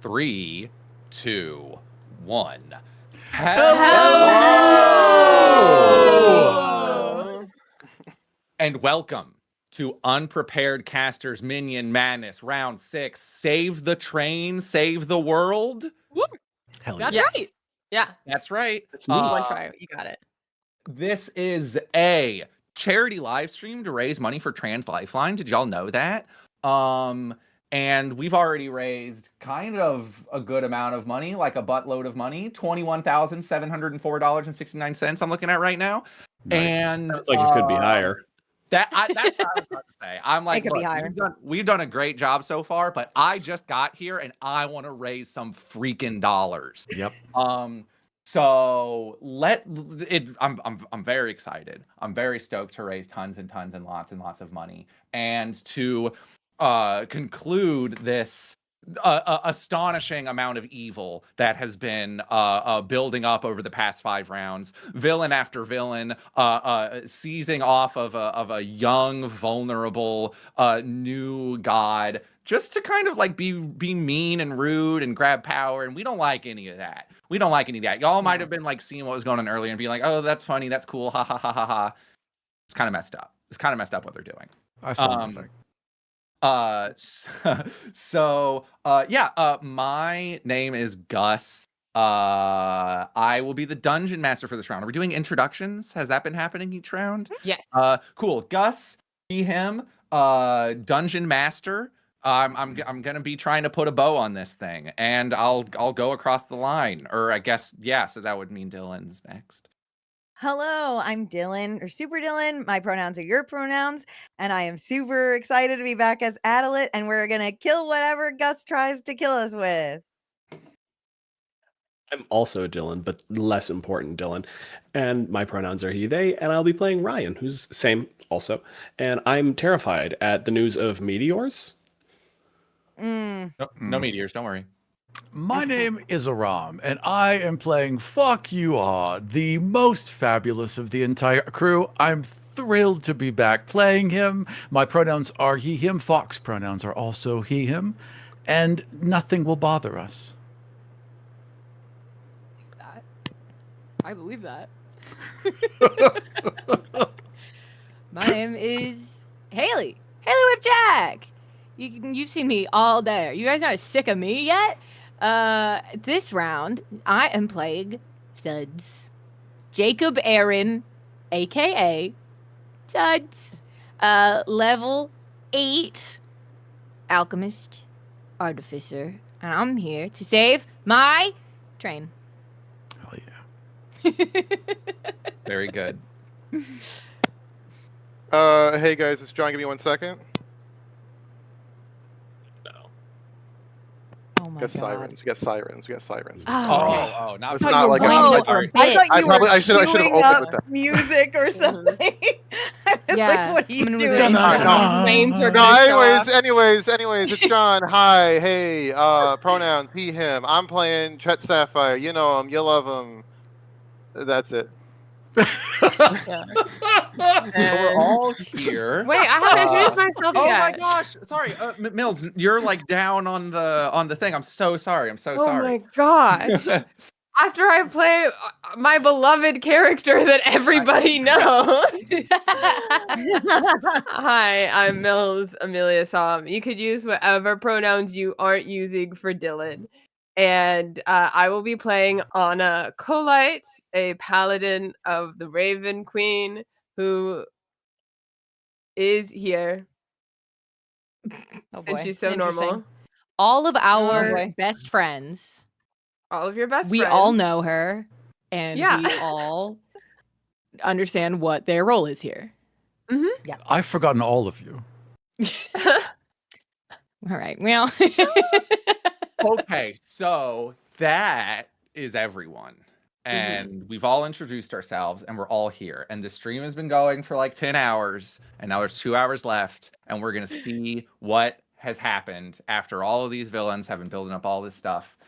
3, 2, 1. Hello! And welcome to Unprepared Casters Minion Madness Round 6. Save the train, save the world. Hell That's yes. right. Yeah. That's right. That's me. One try. You got it. This is a charity live stream to raise money for Trans Lifeline. Did y'all know that? And we've already raised kind of a good amount of money, like a buttload of money, $21,704.69 I'm looking at right now. Nice. And Sounds like it could be higher. that's what I was about to say. I'm like, It could be look, higher. we've done a great job so far, but I just got here and I want to raise some freaking dollars. Yep. So I'm very excited. I'm very stoked to raise tons and tons and lots of money and to conclude this astonishing amount of evil that has been building up over the past 5 rounds. Villain after villain seizing off of a young, vulnerable new god just to kind of like be mean and rude and grab power, and we don't like any of that. Y'all might have been like seeing what was going on earlier and be like, oh, that's funny, that's cool, ha ha ha ha ha. It's kind of messed up. What they're doing. I saw nothing. My name is Gus. I will be the dungeon master for this round. Are we doing introductions? Has that been happening each round? Yes. Cool. Gus, be him, dungeon master. I'm gonna be trying to put a bow on this thing, and I'll go across the line, or I guess so that would mean Dylan's next. Hello, I'm Dylan, or Superdillin. My pronouns are your pronouns, and I am super excited to be back as Adelit, and we're gonna kill whatever Gus tries to kill us with. I'm also Dylan, but less important Dylan. And my pronouns are he, they, and I'll be playing Ryan, who's same also. And I'm terrified at the news of meteors. No meteors, don't worry. My name is Aram, and I am playing Fuck You Are, the most fabulous of the entire crew. I'm thrilled to be back playing him. My pronouns are he, him. Fox pronouns are also he, him. And nothing will bother us. I believe that. My name is Haley Whipjack. You've seen me all day. You guys aren't sick of me yet? This round, I am playing Studs. Jacob Aaron, a.k.a. Studs. Level 8 Alchemist Artificer. And I'm here to save my train. Hell yeah. Very good. Hey guys, it's John. Give me 1 second. Oh my We got god. sirens. We got sirens. Oh, Not It's not like Oh, sorry. I thought you were I should have queuing opened up with that. music or something. I was Yeah, like, what are you I'm gonna doing? really Dun-dun-dun. flames are No, gonna show up. anyways, it's John. Hi, hey, pronouns, he, him. I'm playing Chet Sapphire. You know him, you love him. That's it. So we're all here. Wait, I haven't introduced myself Oh yet. my gosh! Sorry, Mills, you're like down on the thing. I'm so sorry. Oh sorry. my gosh. After I play my beloved character that everybody knows. Hi, I'm Mills, Amelia Som. You could use whatever pronouns you aren't using for Dylan. And I will be playing Anna Colite, a paladin of the Raven Queen, who is here. Oh And boy. she's so Interesting. normal. All of our boy. best friends. All of your best We friends. all know her, and Yeah. we all understand what their role is here. I've forgotten all of you. All right. Well, Okay, so that is everyone. And we've all introduced ourselves and we're all here. And the stream has been going for like 10 hours. And now there's 2 hours left. And we're going to see what has happened after all of these villains have been building up all this stuff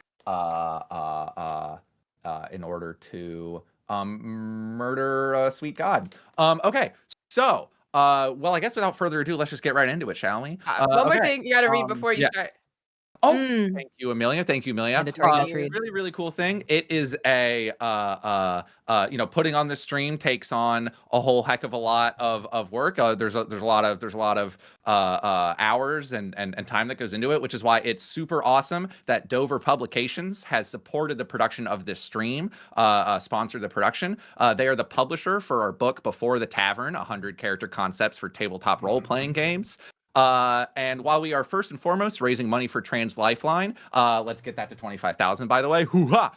in order to murder a sweet god. Okay, so, well, I guess without further ado, let's just get right into it, shall we? One more Okay. thing you gotta read before you yeah. start. Oh, Mm. thank you, Amelia. Thank you, Amelia. Mandatory must read. Really, really cool thing. It is a putting on this stream takes on a whole heck of a lot of work. There's a lot of hours and time that goes into it, which is why it's super awesome that Dover Publications has supported the production of this stream, sponsored the production. They are the publisher for our book Before the Tavern, 100 character concepts for tabletop role-playing games. And while we are first and foremost raising money for Trans Lifeline, let's get that to 25,000, by the way. Hoo-ha!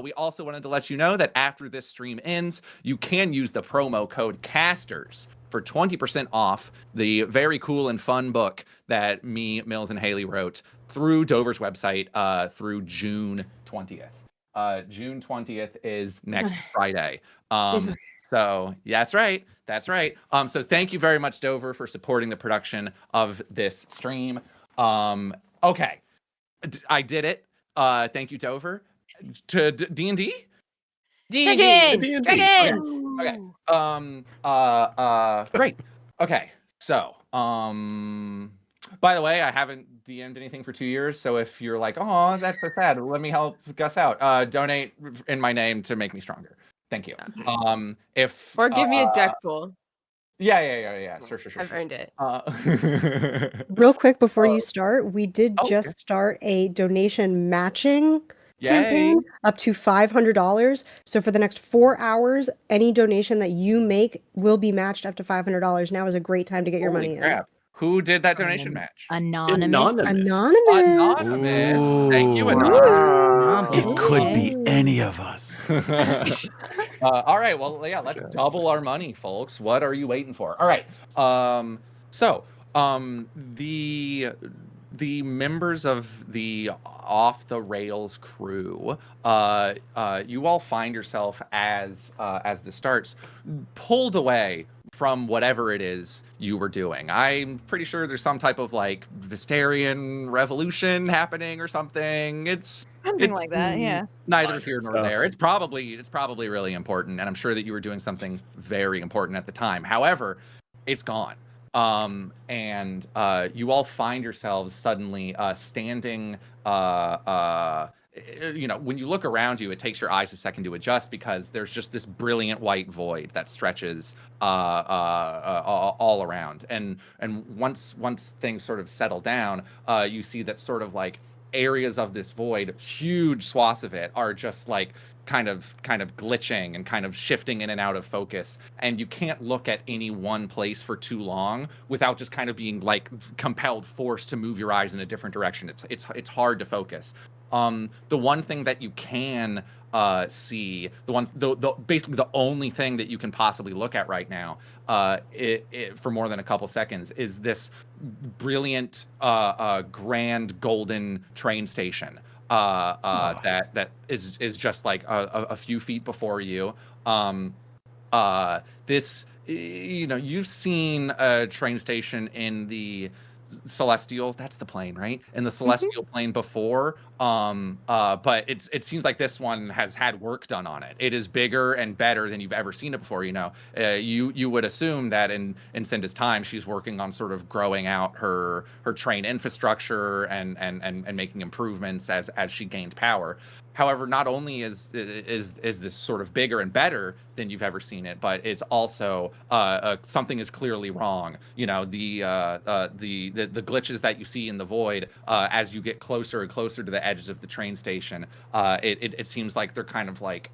We also wanted to let you know that after this stream ends, you can use the promo code CASTERS for 20% off the very cool and fun book that me, Mills, and Haley wrote through Dover's website through June 20th. June 20th is next Friday. So yeah, that's right. That's right. So thank you very much, Dover, for supporting the production of this stream. Okay, I did it. Thank you, Dover. To D&D? D&D. Dragons! Okay. Great. Okay. So, by the way, I haven't DM'd anything for 2 years, so if you're like, oh, that's so sad, let me help Gus out. Donate in my name to make me stronger. Thank you. Or give me a deck pool. Yeah. Sure. I've earned it. Real quick before you start, we did okay. just start a donation matching Yay. campaign up to $500. So for the next 4 hours, any donation that you make will be matched up to $500. Now is a great time to get your Holy money crap. Who did that donation match? Anonymous. in. Anonymous. Thank you, Anonymous. It could be any of us. All right, well, yeah, let's double our money, folks. What are you waiting for? All right. The members of the Off the Rails crew, you all find yourself as this starts pulled away from whatever it is you were doing. I'm pretty sure there's some type of like Vistarian revolution happening or something. It's like that, yeah. Neither here nor there. It's probably really important, and I'm sure that you were doing something very important at the time. However, it's gone. And you all find yourselves suddenly standing when you look around you, it takes your eyes a second to adjust because there's just this brilliant white void that stretches all around. And once things sort of settle down, you see that sort of like areas of this void, huge swaths of it, are just like kind of glitching and kind of shifting in and out of focus, and you can't look at any one place for too long without just kind of being like forced to move your eyes in a different direction. It's hard to focus. The one thing that you can see, basically the only thing that you can possibly look at right now, for more than a couple seconds, is this brilliant, grand golden train station that is just like a few feet before you. This, you've seen a train station in the Celestial, that's the plane, right? In the Celestial plane before, but it seems like this one has had work done on it. It is bigger and better than you've ever seen it before. You would assume that in Cinda's time, she's working on sort of growing out her train infrastructure and making improvements as she gained power. However, not only is this sort of bigger and better than you've ever seen it, but it's also something is clearly wrong. The glitches that you see in the void as you get closer and closer to the edges of the train station, it seems like they're kind of like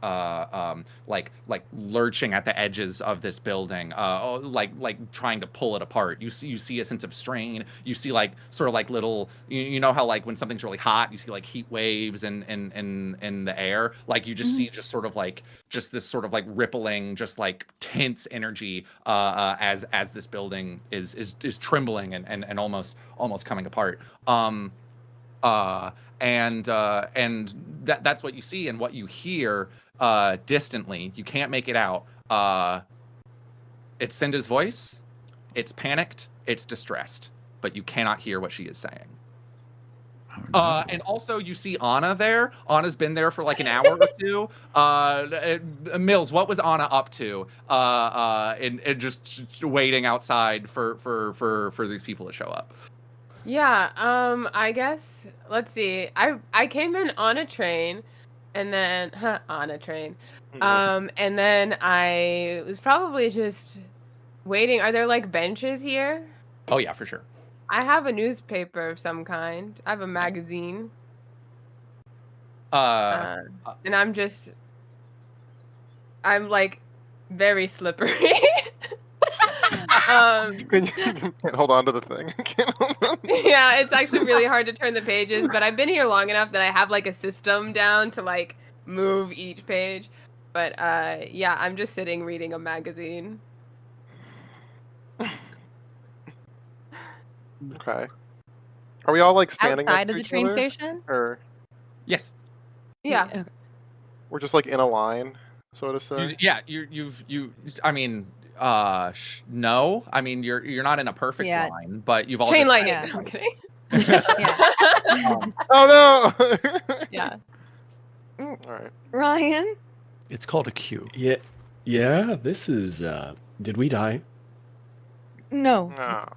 lurching at the edges of this building, like trying to pull it apart. You see a sense of strain. You see like sort of like little, you know how like when something's really hot, you see like heat waves in the air. Like you just see just sort of like just this sort of like rippling, just like tense energy as this building is trembling and almost coming apart. And that's what you see and what you hear distantly. You can't make it out. It's Cinda's voice. It's panicked. It's distressed, but you cannot hear what she is saying. And also you see Anna there. Anna's been there for like an hour or two. Mills, what was Anna up to? And just waiting outside for these people to show up. Yeah, I guess let's see. I came in on a train and then on a train. And then I was probably just waiting. Are there like benches here? Oh yeah, for sure. I have a newspaper of some kind. I have a magazine. Uh, And I'm like very slippery. You can't hold on to the thing. Can't hold on. Yeah, it's actually really hard to turn the pages, but I've been here long enough that I have like a system down to like move each page. But yeah, I'm just sitting reading a magazine. Okay. Are we all like standing Outside next of to the each train other? station? Or yes. Yeah. Okay. we're just like in a line, so to say? I mean, no. I mean, you're not in a perfect Yeah. line, but you've all Chain just lightning. Yeah. No, I'm kidding. Oh no! Yeah. All right. Ryan? It's called a queue. Yeah, this is did we die? No. No.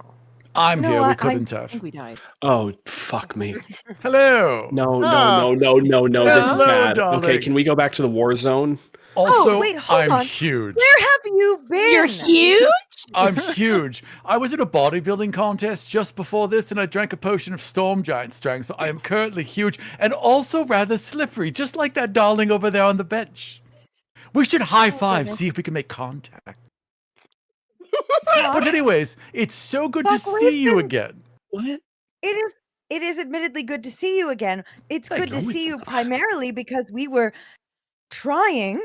I'm No, here. I We couldn't I have. think we died. Oh, fuck me. Hello. No, Ah. this is Hello, bad. Okay, darling. can we go back to the war zone? Also, wait, hold I'm on. huge. Where have you been? You're huge? I'm huge. I was at a bodybuilding contest just before this, and I drank a potion of storm giant strength, so I am currently huge and also rather slippery, just like that darling over there on the bench. We should high five, see if we can make contact. But anyways, it's so good to Fuck, see you listen. again. What? It is admittedly good to see you again. It's Thank good to you. see you primarily because we were trying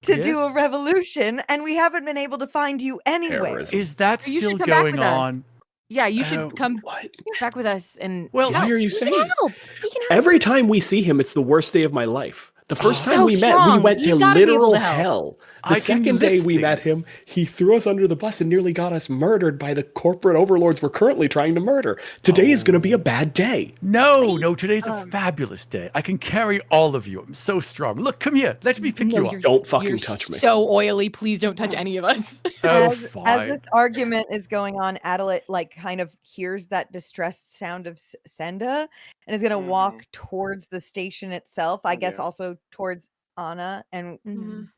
to do a Yes? revolution and we haven't been able to find you anywhere. Terrorism. Is that You should still come back going with us. on? Yeah, you Oh, should come What? back with us and Well, Why are you he saying? can help. He can help. Every time we see him, it's the worst day of my life. The first He's time so we met, we strong. went He's to gotta be able literal to help. hell. I The can second day lift we met him, things. he threw us under the bus and nearly got us murdered by the corporate overlords we're currently trying to murder. Today is going to be a bad day. No, today's a fabulous day. I can carry all of you. I'm so strong. Look, come here. Let me pick No, you up. you're- Don't fucking You're touch me. so oily. Please don't touch any of us. Oh, As fine. this argument is going on, Adelit like kind of hears that distressed sound of Senda and is gonna walk towards the station itself. I guess Yeah. also towards Anna and Mhm.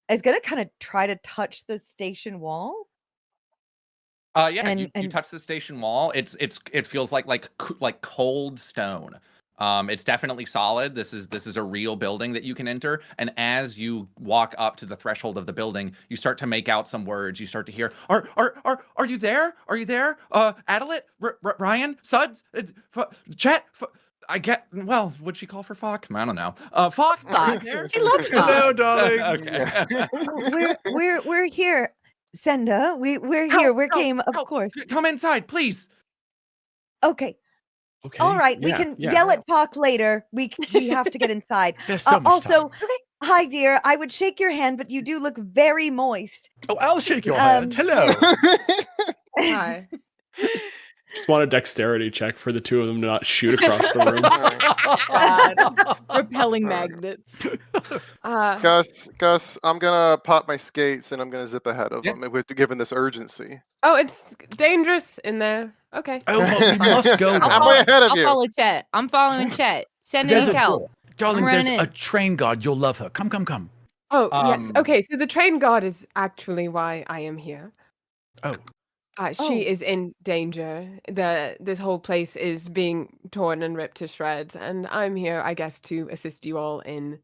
is gonna kind of try to touch the station wall. Yeah, And- you and- touch the station wall. It feels like cold stone. It's definitely solid. This is a real building that you can enter. And as you walk up to the threshold of the building, you start to make out some words. You start to hear, "Are you there? Are you there? Adelit, Ryan, Suds, Chet." I get. Well, would she call for Fock? I don't know. Fock, are you there? She loves Hello, Fox. darling. Okay. we're here, Senda. We're Help, here. We help, came, of help. course. Come inside, please. Okay. Okay. All right, we yeah, can yeah. yell at Fock later. We have to get inside. There's so much Also, time. hi dear. I would shake your hand, but you do look very moist. Oh, I'll shake your hand. Hello. Hi. Just want a dexterity check for the two of them to not shoot across the room. God. Repelling magnets. Gus, I'm gonna pop my skates and I'm gonna zip ahead of Yeah. them given this urgency. Oh, it's dangerous in there. Okay. Oh, well, we must go. I'm darling. way ahead of I'll you. follow Chet. I'm following Chet. Send There's needs a help. Darling, I'm there's running a in. train guard. You'll love her. Come. Oh, yes. Um, Okay, so the train guard is actually why I am here. Oh. She is in danger. This whole place is being torn and ripped to shreds, and I'm here, I guess, to assist you all in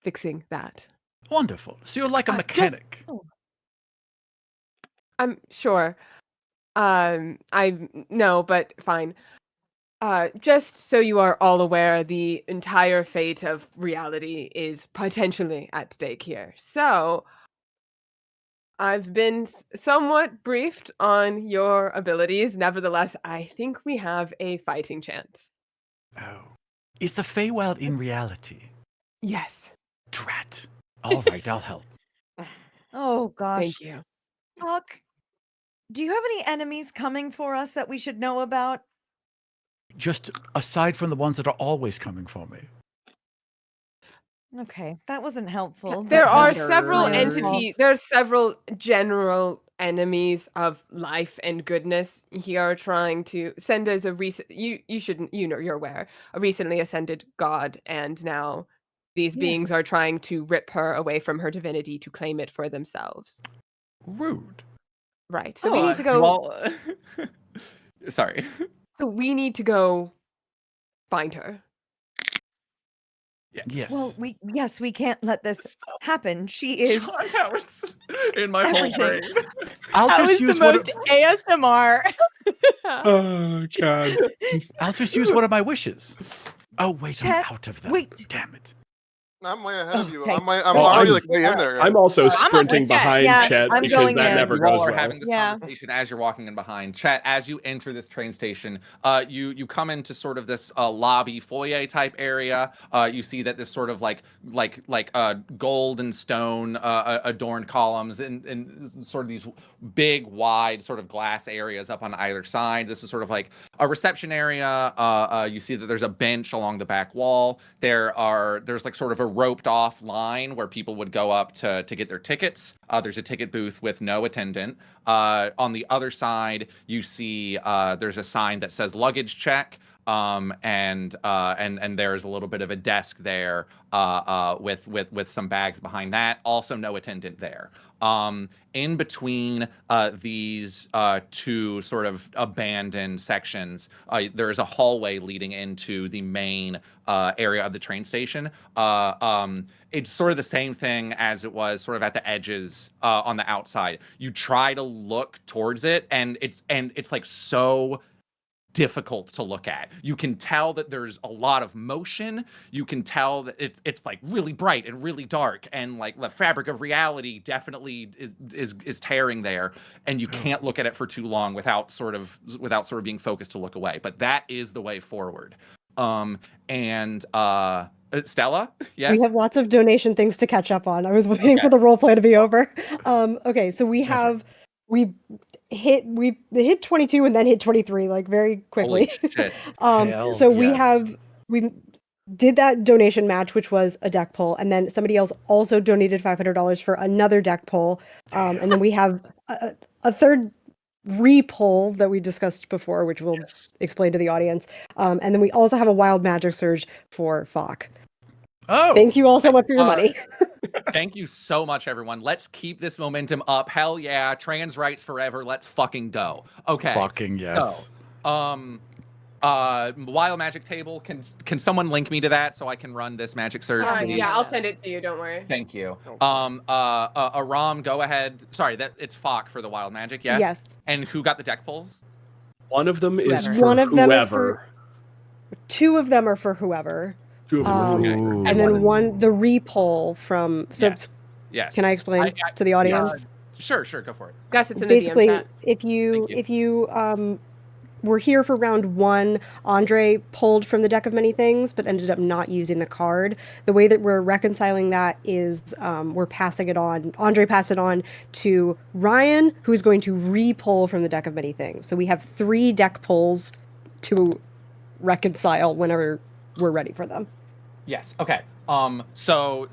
fixing that. Wonderful. So you're like a Just- mechanic. I'm sure. No, but fine. Just so you are all aware, the entire fate of reality is potentially at stake here. So, I've been somewhat briefed on your abilities. Nevertheless, I think we have a fighting chance. Oh. Is the Feywild in reality? Yes. Drat. All right, I'll help. Oh gosh. Thank you. Fock, do you have any enemies coming for us that we should know about? Just aside from the ones that are always coming for me. Okay, that wasn't helpful. There but are that's several my own entities. fault. There's several general enemies of life and goodness here trying to send us a recent you shouldn't you're aware, a recently ascended god, and now these beings Yes. are trying to rip her away from her divinity to claim it for themselves. Rude. Right. So we need to You go all- Sorry. so we need to go find her. Yes. Well, we can't let this happen. She is That was in my whole everything. brain. I'll That just was the use one. most ASMR. Oh god. I'll just use one of my wishes. Oh wait, Chet, I'm out of them. wait. Damn it. I'm way ahead of you. Okay. I'm Oh, already I'm- like way in there. I'm also up sprinting with Chet. behind Yeah, Chet I'm because going that in. never You all goes are well. having this Yeah. conversation as you're walking in behind. Chet, as you enter this train station, you come into sort of this lobby foyer type area. You see that this sort of like gold and stone adorned columns and sort of these big wide sort of glass areas up on either side. This is sort of like a reception area. You see that there's a bench along the back wall. There's like sort of a roped off line where people would go up to get their tickets. There's a ticket booth with no attendant. On the other side, you see there's a sign that says luggage check. And there's a little bit of a desk there with some bags behind that. Also, no attendant there. In between these two sort of abandoned sections, there is a hallway leading into the main area of the train station. It's sort of the same thing as it was sort of at the edges on the outside. You try to look towards it, and it's like so difficult to look at. You can tell that there's a lot of motion. You can tell that it's like really bright and really dark, and like the fabric of reality definitely is tearing there, and you can't look at it for too long without sort of being focused to look away. But that is the way forward. Stella, yes. We have lots of donation things to catch up on. I was waiting for the role play to be over. Okay, so we hit 22 and then hit 23 like very quickly. Holy shit. Hell So yes. we did that donation match, which was a deck pull, and then somebody else also donated $500 for another deck pull, and then we have a third re-pull that we discussed before, which we'll explain to the audience, and then we also have a wild magic surge for Falk. Oh, Thank you all so much for your money. Thank you so much, everyone. Let's keep this momentum up. Hell yeah, trans rights forever. Let's fucking go. Okay. fucking yes. So, wild magic table. Can someone link me to that so I can run this magic surge? please? Yeah, I'll send it to you. Don't worry. Thank you. Aram, go ahead. Sorry, it's Falk for the wild magic. Yes. Yes. And who got the deck pulls? One of them is Whoever. for One of them is whoever. Two of them are for whoever. Two of them are for Okay. whoever. And then the re-pull from Yes. Can I explain to the audience? Sure, go for it. Gus, it's in the DM Basically, chat. if you were here for round 1, Andre pulled from the deck of many things, but ended up not using the card. The way that we're reconciling that is we're passing it on. Andre passed it on to Ryan, who is going to re-pull from the deck of many things. So we have 3 deck pulls to reconcile whenever we're ready for them. Yes. Okay. So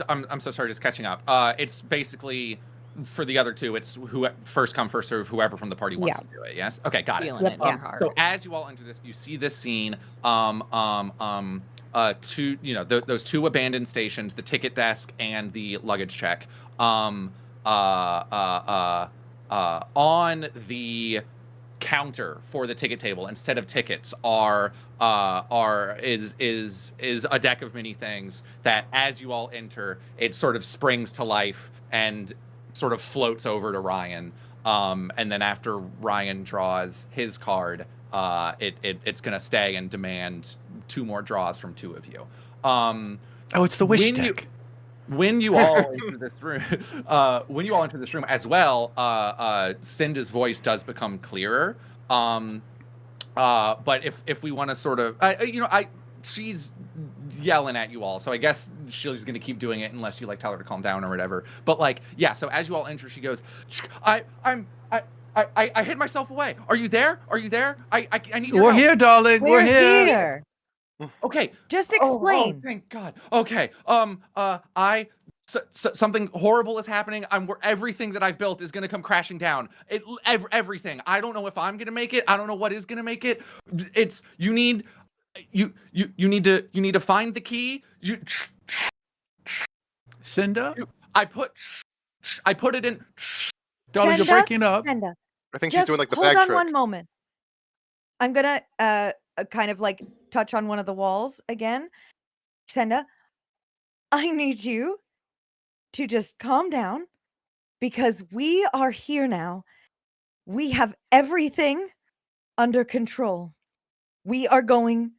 I'm so sorry, just catching up. It's basically for the other two. It's who first come first serve. Whoever from the party wants to do it. Yes. Okay. Got Feeling it. it in your heart. So as you all enter this, you see this scene. Two, those 2 abandoned stations, the ticket desk and the luggage check. On the counter for the ticket table, instead of tickets, is a deck of many things that, as you all enter, it sort of springs to life and sort of floats over to Ryan. And then after Ryan draws his card, it's gonna stay and demand 2 more draws from 2 of you. Oh, it's the wish when deck. When you all enter this room, as well, Cinda's voice does become clearer. But if we want to sort of, she's yelling at you all, so I guess she's going to keep doing it unless you like tell her to calm down or whatever. But like, yeah. So as you all enter, she goes, I hid myself away. Are you there? I need your We're help. here, darling. We're here. Okay. Just explain. Oh, thank God. Okay. something horrible is happening. Everything that I've built is going to come crashing down. Everything. I don't know if I'm going to make it. I don't know what is going to make it. You need to find the key. Cinda? I put it in. Darling, you're Senda? breaking up. Senda, I think she's just doing like the hold bag on trick. one moment. I'm gonna kind of like touch on one of the walls again. Senda, I need you to just calm down because we are here now. We have everything under control. We are going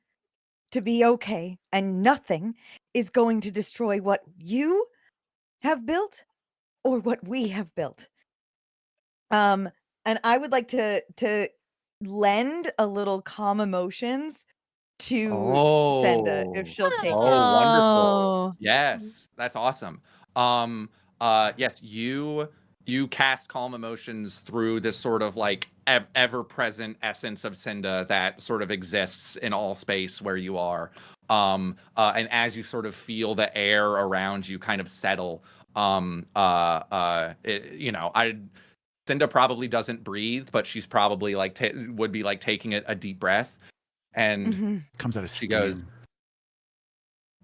to be okay, and nothing is going to destroy what you have built or what we have built. And I would like to lend a little calm emotions to Senda if she'll take it. Oh, wonderful. Oh. Yes, that's awesome. Yes, you cast calm emotions through this sort of like ever-present essence of Cinda that sort of exists in all space where you are. And as you sort of feel the air around you kind of settle, Cinda probably doesn't breathe, but she's probably like would be like taking a deep breath, and Mhm. Comes out of she steam. goes,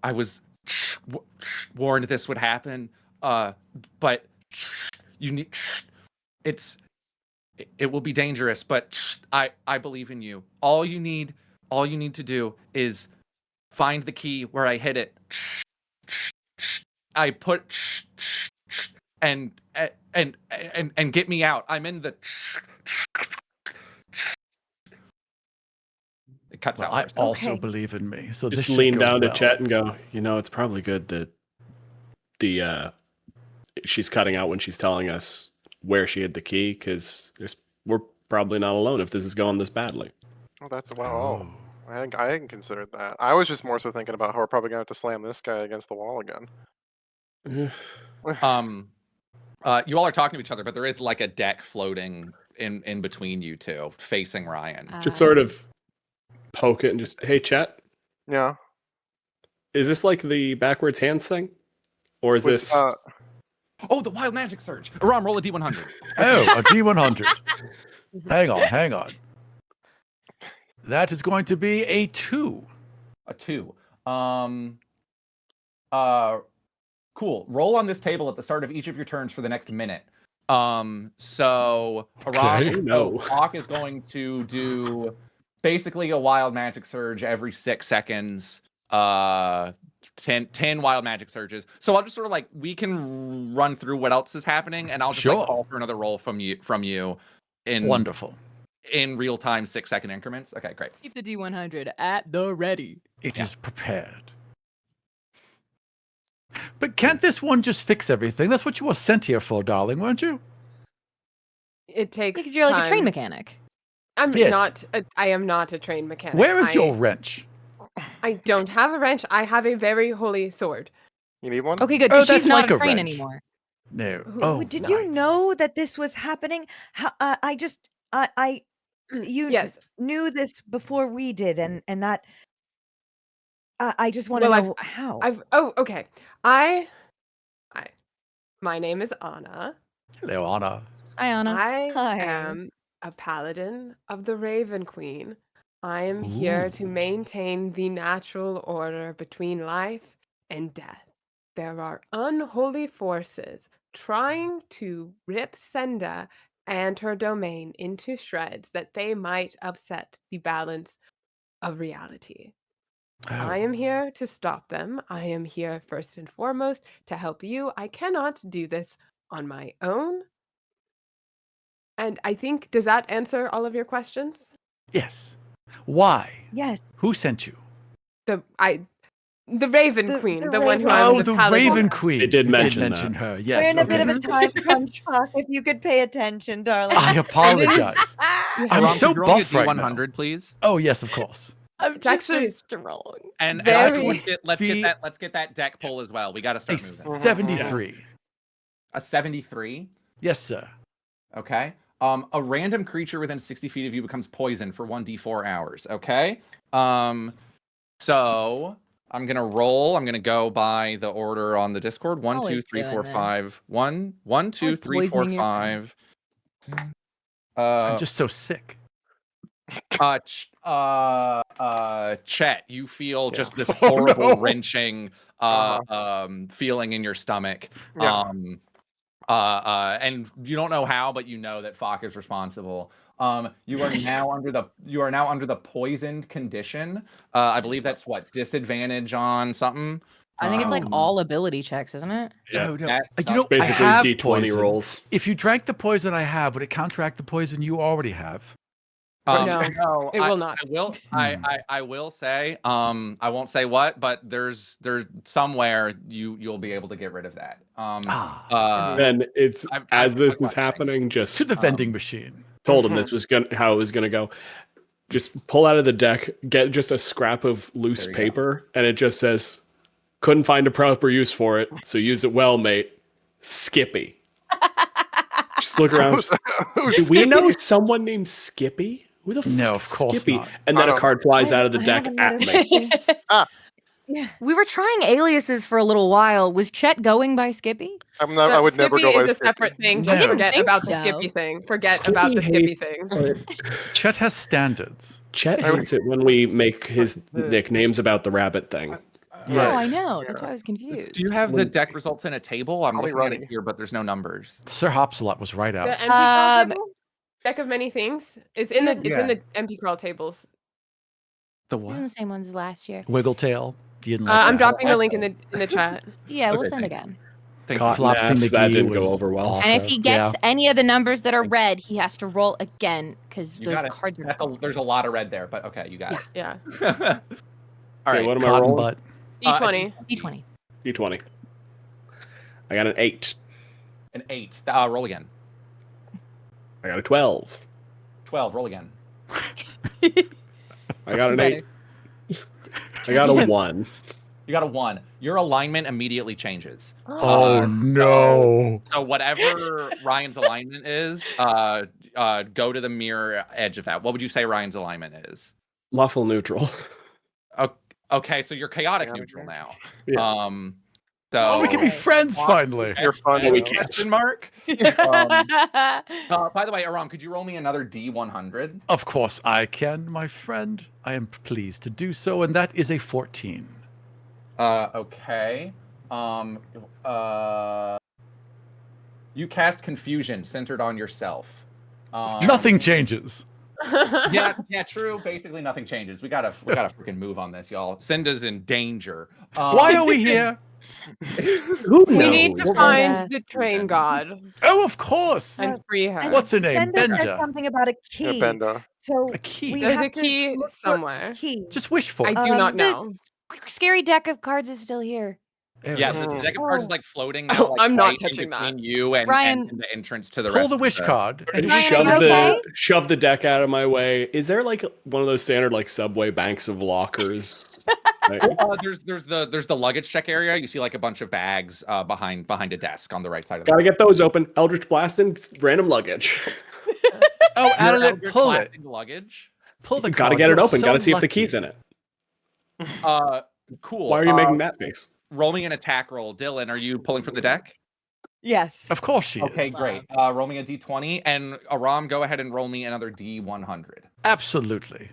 I was warned this would happen, but you need. It will be dangerous, but I believe in you. All you need to do is find the key where I hid it. I put and get me out. I'm in the. It cuts Well, out. I For a second. also Okay. believe in me, so this Just should lean go down well. to Chet and go, it's probably good that she's cutting out when she's telling us where she hid the key, because we're probably not alone if this is going this badly. Oh, that's wow. Oh, I hadn't considered that. I was just more so thinking about how we're probably gonna have to slam this guy against the wall again. You all are talking to each other, but there is like a deck floating in between you two, facing Ryan. Just sort of poke it and just, hey, Chet, Yeah. is this like the backwards hands thing? Or is Which, this... Oh, the wild magic surge. Aram, roll a d100. Oh, a G100. Hang on. That is going to be a 2. A 2. Cool. Roll on this table at the start of each of your turns for the next minute. So Aram, Okay. No. Hawk is going to do basically a wild magic surge every 6 seconds. 10 wild magic surges. So I'll just sort of like, we can run through what else is happening, and I'll just like Sure. call for another roll from you in Wonderful. in real time 6-second increments. Okay, great. Keep the D100 at the ready. It is prepared. But can't this one just fix everything? That's what you were sent here for, darling, weren't you? It takes Because you're like a train time. mechanic. Yes. I am not a trained mechanic. Where is your wrench? I don't have a wrench. I have a very holy sword. You need one? Okay, good. Oh, 'Cause that's she's not like a a train wrench. anymore. No. Who- Oh, Did you nice. know that this was happening? You Yes. knew this before we did, and that I just want to Well, know how. Okay. My name is Anna. Hello, Anna. Hi, Anna. I Hi. am a paladin of the Raven Queen. I am here to Ooh. maintain the natural order between life and death. There are unholy forces trying to rip Senda and her domain into shreds that they might upset the balance of reality. I am Oh. here to stop them. I am here first and foremost to help you. I cannot do this on my own. And I think, does that answer all of your questions? Yes. Why? Yes. Who sent you? The Raven The- Queen, the the one who Raven I'm Oh, the paladin Raven of. Queen. It did You mention her. We're Yes. in a bit of okay. a time crunch, Hawk. If you could pay attention, darling. I apologize. I'm Aram, so could you roll me a buff right now. D100, please? Oh, yes, of course. I'm It's actually strong. And Very- also, let's The- get that deck pull as well. We got to A start moving. 73. A 73. Yes, sir. Okay. A random creature within 60 feet of you becomes poison for 1d4 hours. Okay. So I'm gonna roll. I'm gonna go by the order on the Discord. 1, 2, Always 3, doing 4, this. 5. 1, 1, 2, Always 3, 4, poisoning your friends. 5. I'm just so sick. Chet, you feel just this Oh, horrible no. wrenching feeling in your stomach. Yeah. And you don't know how, but you know that Falk is responsible. You are now under the poisoned condition. I believe that's what, disadvantage on something. I think it's like Um, all ability checks, isn't it? No, no. That You sucks. know, I Basically, have D20 poison. rolls. If you drank the poison I have, would it counteract the poison you already have? No, it will not. I will say, I won't say what, but there's somewhere you'll be able to get rid of that. Then it's as this is questioning. happening, just To the vending machine. told him this was how it was gonna go. Just pull out of the deck, get just a scrap of loose There you paper, and it just says, "Couldn't find a proper use for it, so use it well, mate." Skippy. Just look around. Do we know someone named Skippy? Who the fuck No, is of course Skippy? not. And I then a don't card flies out of the I deck haven't at noticed me. Yeah. We were trying aliases for a little while. Was Chet going by Skippy? I would never Skippy go by is a Skippy. separing thing. No. Just I forget think about the so. Skippy thing. Forget Skippy about the Skippy hates thing. Chet has standards. Chet hates it when we make his nicknames about the rabbit thing. Yes. Oh, I know. That's why I was confused. Do you have the deck results in a table? I'm Probably looking at it running. here, but there's no numbers. Sir Hopsalot was right The out. MP crawl Um, table? Deck of many things. It's in the MP crawl tables. The These are the same ones as last year. Wiggletail. You didn't like I'm that. dropping the link in the chat. Yeah, we'll Okay, send thanks. again. Thank Cotton you. Flopsy ass, that McGee didn't was go over well. awful. And if he gets Yeah. any of the numbers that are Thank red, he has to roll again because You the got it. cards are gone. There's a lot of red there, but okay, you got Yeah. it. All Okay, right. what am I Cotton rolling? butt. D20. D20. D20. I got an 8. An 8. Roll again. I got a 12. 12. Roll again. I got an Better. 8. I got a 1. You got a 1. Your alignment immediately changes. Oh, no. So whatever Ryan's alignment is, go to the mirror edge of that. What would you say Ryan's alignment is? Lawful neutral. Okay, so you're chaotic Chaotic neutral now. Yeah. So Oh, we can be friends finally. You're fun. No, we though. can't. Question mark. By the way, Aram, could you roll me another D100? Of course I can, my friend. I am pleased to do so, and that is a 14. Okay. You cast confusion centered on yourself. Nothing changes. Yeah, true. Basically, nothing changes. We gotta freaking move on this, y'all. Cinda's in danger. Why are we here? Who We knows? need to find the train god Oh, of course. and free her. What's her name? Senda said Bender. something about a Yeah, key. Benda. So A key. we There's have a to key look for somewhere. a key. Just wish for I it. do not the- know. Scary deck of cards is still here. Yeah, the deck of cards is like floating now. Like, I'm not right in touching that. between you and, Ryan, and the entrance to the Pull rest the of wish card. And Ryan, shove are you okay? shove the deck out of my way. Is there like one of those standard like subway banks of lockers? Like, there's the luggage check area. You see like a bunch of bags behind a desk on the right side of the gotta get those open. Eldritch blasting, random luggage. Oh, Your Adelaide, Eldritch pull it. blasting luggage. Pull the Gotta card. get it You're open. so Gotta see if the lucky. key's in it. Cool. Why are you making that face? Roll me an attack roll. Dylan, are you pulling from the deck? Yes. Of course she Okay, is. great. Roll me a D20, and Aram, go ahead and roll me another D100. Absolutely.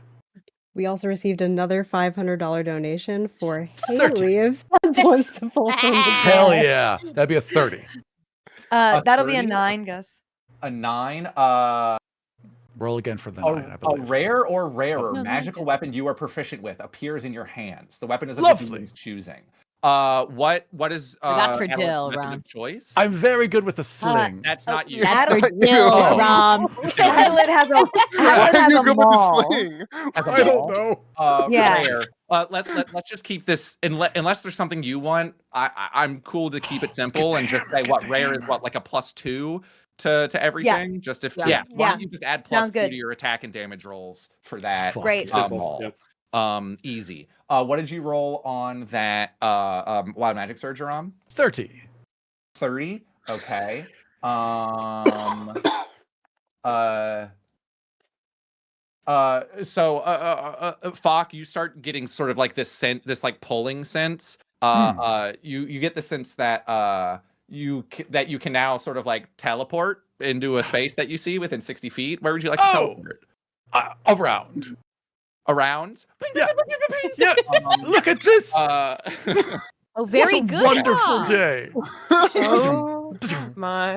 We also received another $500 donation for 30. Haley if Suds wants to pull from the Hell deck. yeah. That'd be a 30. That'll be a 30? 9, Gus. A 9. Roll again for the 9, I A believe. rare or rarer No, magical weapon you are proficient with appears in your hands. The weapon is of Lovely. the demon's choosing. What is That's for Adelaide's Dill, weapon Ram. of choice? I'm very good with a sling. That's not you. That's for Adelaide- Dill, Oh. Ram. Adelaide has a, Why Adelaide are has you a good with maul. the sling? As a I don't ball? know. Yeah. Rare. Let's just keep this unless there's something you want. I'm cool to keep it simple and just say what rare is what, like a +2 to everything. Just if Yeah. why Yeah. don't you just add Sounds +2 good. to your attack and damage rolls for that? Fuck. Great. Simple. Maul. Yep. Easy. What did you roll on that Wild Magic Surge, Aram? 30. 30. Okay. Falk, you start getting sort of like this scent, this like pulling sense. You get the sense that you can now sort of like teleport into a space that you see within 60 feet. Where would you like to teleport? Around. Around? Yeah. Yeah. Look at this. Oh, very what a good. wonderful job. day. Oh my.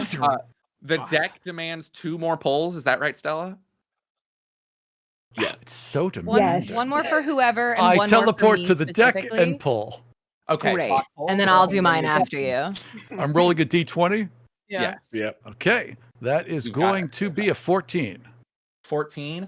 The deck demands 2 more pulls. Is that right, Stella? Yeah. It's so One, demanding. Yes. one more for whoever, and I one more for teleport me to the deck specifically. and pull. Okay. Great. Falk, pull. And then Go I'll ahead do and mine give me after you. I'm rolling a d20. Yeah. Yep. Okay. That is You got going it. to be a 14. 14.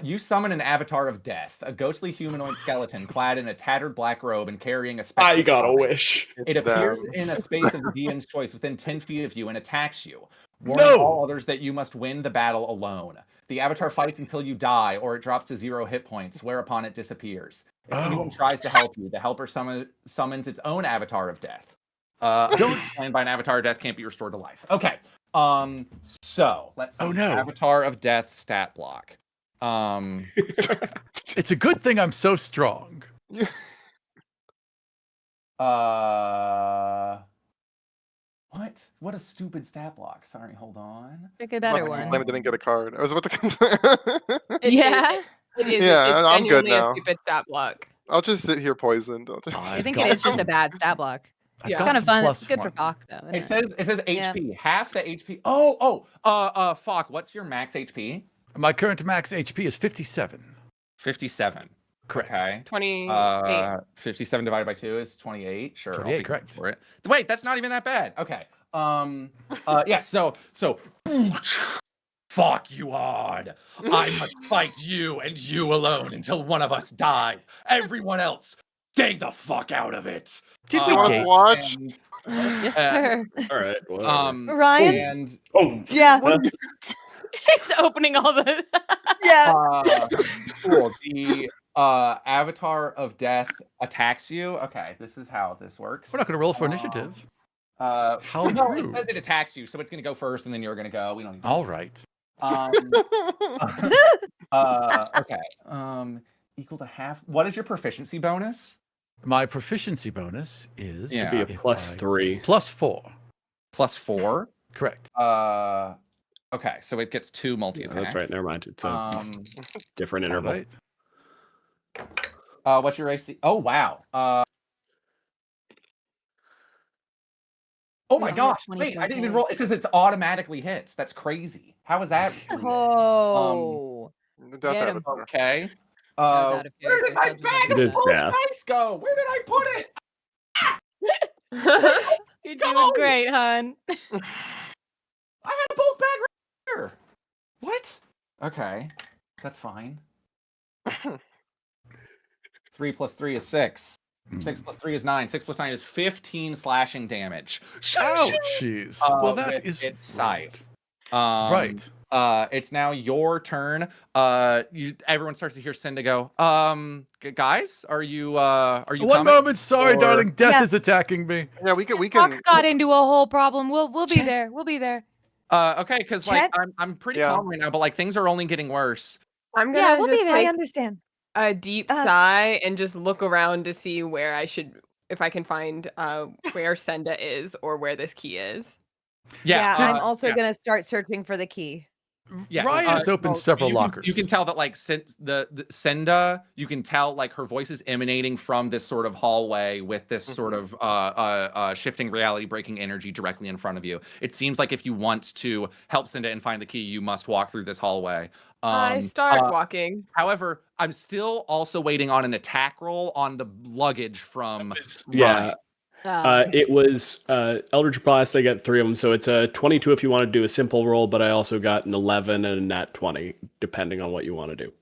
You summon an avatar of death, a ghostly humanoid skeleton clad in a tattered black robe and carrying a spectral I got a eye. wish. It appears Damn. in a space of the DM's choice within 10 feet of you and attacks you, warning all No. others that you must win the battle alone. The avatar fights until you die or it drops to 0 hit points, whereupon it disappears. If anyone tries to help you, the helper summons its own avatar of death. Don't- Slain by an avatar of death can't be restored to life. Okay. So let's see. Oh, no. Avatar of death stat block. It's a good thing I'm so strong. What a stupid stat block. Sorry, hold on. Pick a better I one. complain I didn't get a card. I was about to complain. Yeah. It is. Yeah, it's I'm good genuinely now. a stupid stat block. I'll just sit here poisoned. I think it is just a bad stat block. I've Yeah. got Kind of some fun. plus It's good for ones. Fox though. It isn't it? says Yeah. HP. Half the HP. Fuck, what's your max HP? My current max HP is 57. 57. Correct. Okay. 28. 57 divided by 2 is 28. Sure. I'll 28, take it correct. for it. Wait, that's not even that bad. Okay. Yeah, so fuck you hard. I must fight you and you alone until one of us dies. Everyone else, stay the fuck out of it. Did You we wanna gate? watch? And, Yes, sir. All right. Whatever. Ryan? and Oh. Yeah. It's opening all the. Yeah. cool. The avatar of death attacks you. Okay, this is how this works. We're not going to roll for initiative. How no, it rude. says it attacks you, so it's gonna go first, and then you're gonna go. We don't need. All right. Okay. Equal to half. What is your proficiency bonus? My proficiency bonus is Yeah. Be a if plus I- 3. plus 4. +4. Correct. Okay, so it gets 2 multi Yeah, attacks. that's right. Never mind. It's a different All interval. right. What's your AC? Oh wow. Oh my Yeah, gosh! 24 Wait, I didn't even hits. roll. It says it's automatically hits. That's crazy. How is that? Oh. Death Get 'em. Avatar. Okay. That was out of Where did my character, so bag It of is full death. dice go? Where did I put it? You're Come doing on. great, hon. I had a bulk bag right here. What? Okay, that's fine. 3 + 3 is 6. 6 + 3 is 9. 6 + 9 is 15 slashing damage. Oh, jeez. Well, that with is its scythe. right. It's now your turn. Everyone starts to hear Cinda go. Guys, are you One coming? moment, sorry, Or- darling. Death Yeah. is attacking me. Yeah, we can. Fox got into a whole problem. We'll be Chet- there. We'll be there. Okay, because like Chet? I'm pretty Yeah. calm right now, but like things are only getting worse. I'm Yeah, gonna we'll be just there. I take understand. a deep Uh, sigh and just look around to see where if I can find where Senda is or where this key is. Yeah, I'm also yeah. gonna start searching for the key. Yeah, Ryan has opened well, several you can- lockers. You can tell that like the Senda, you can tell like her voice is emanating from this sort of hallway with this sort of shifting reality breaking energy directly in front of you. It seems like if you want to help Senda and find the key, you must walk through this hallway. I start walking. However, I'm still also waiting on an attack roll on the luggage from Yeah. Ryan. It was Eldritch Blast. I got 3 of them, so it's a 22 if you want to do a simple roll, but I also got an 11 and a nat 20, depending on what you want to do.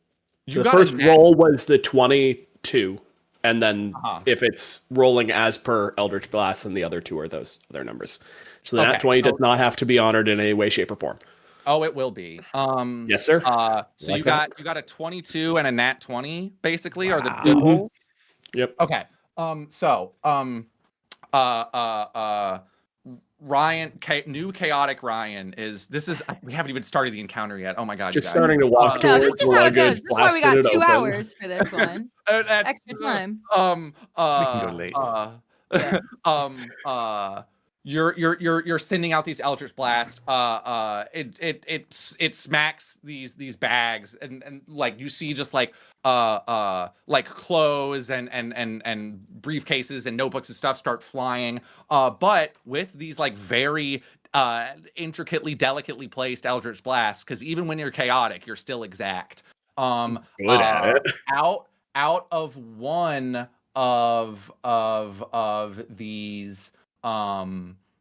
You So the got a first nat- roll was the 22, and then Uh-huh. if it's rolling as per Eldritch Blast, then the other 2 are those other numbers. So the Okay. nat 20 does not have to be honored in any way, shape, or form. Oh, it will be. Yes, sir. So Like you that. got a 22 and a nat 20, basically, are the Wow. rolls. Yep. Okay. Ryan, new chaotic Ryan we haven't even started the encounter yet. Oh my god, Just you guys. starting to walk No, towards this is the how it goes. luggage, This is why we blasting got it 2 open. hours for this one. That's- Extra time. We can go late. Yeah. You're sending out these eldritch blasts. It smacks these bags, and like you see just like clothes and briefcases and notebooks and stuff start flying. But with these like very intricately, delicately placed eldritch blasts, because even when you're chaotic, you're still exact. Good at it. Out of one of these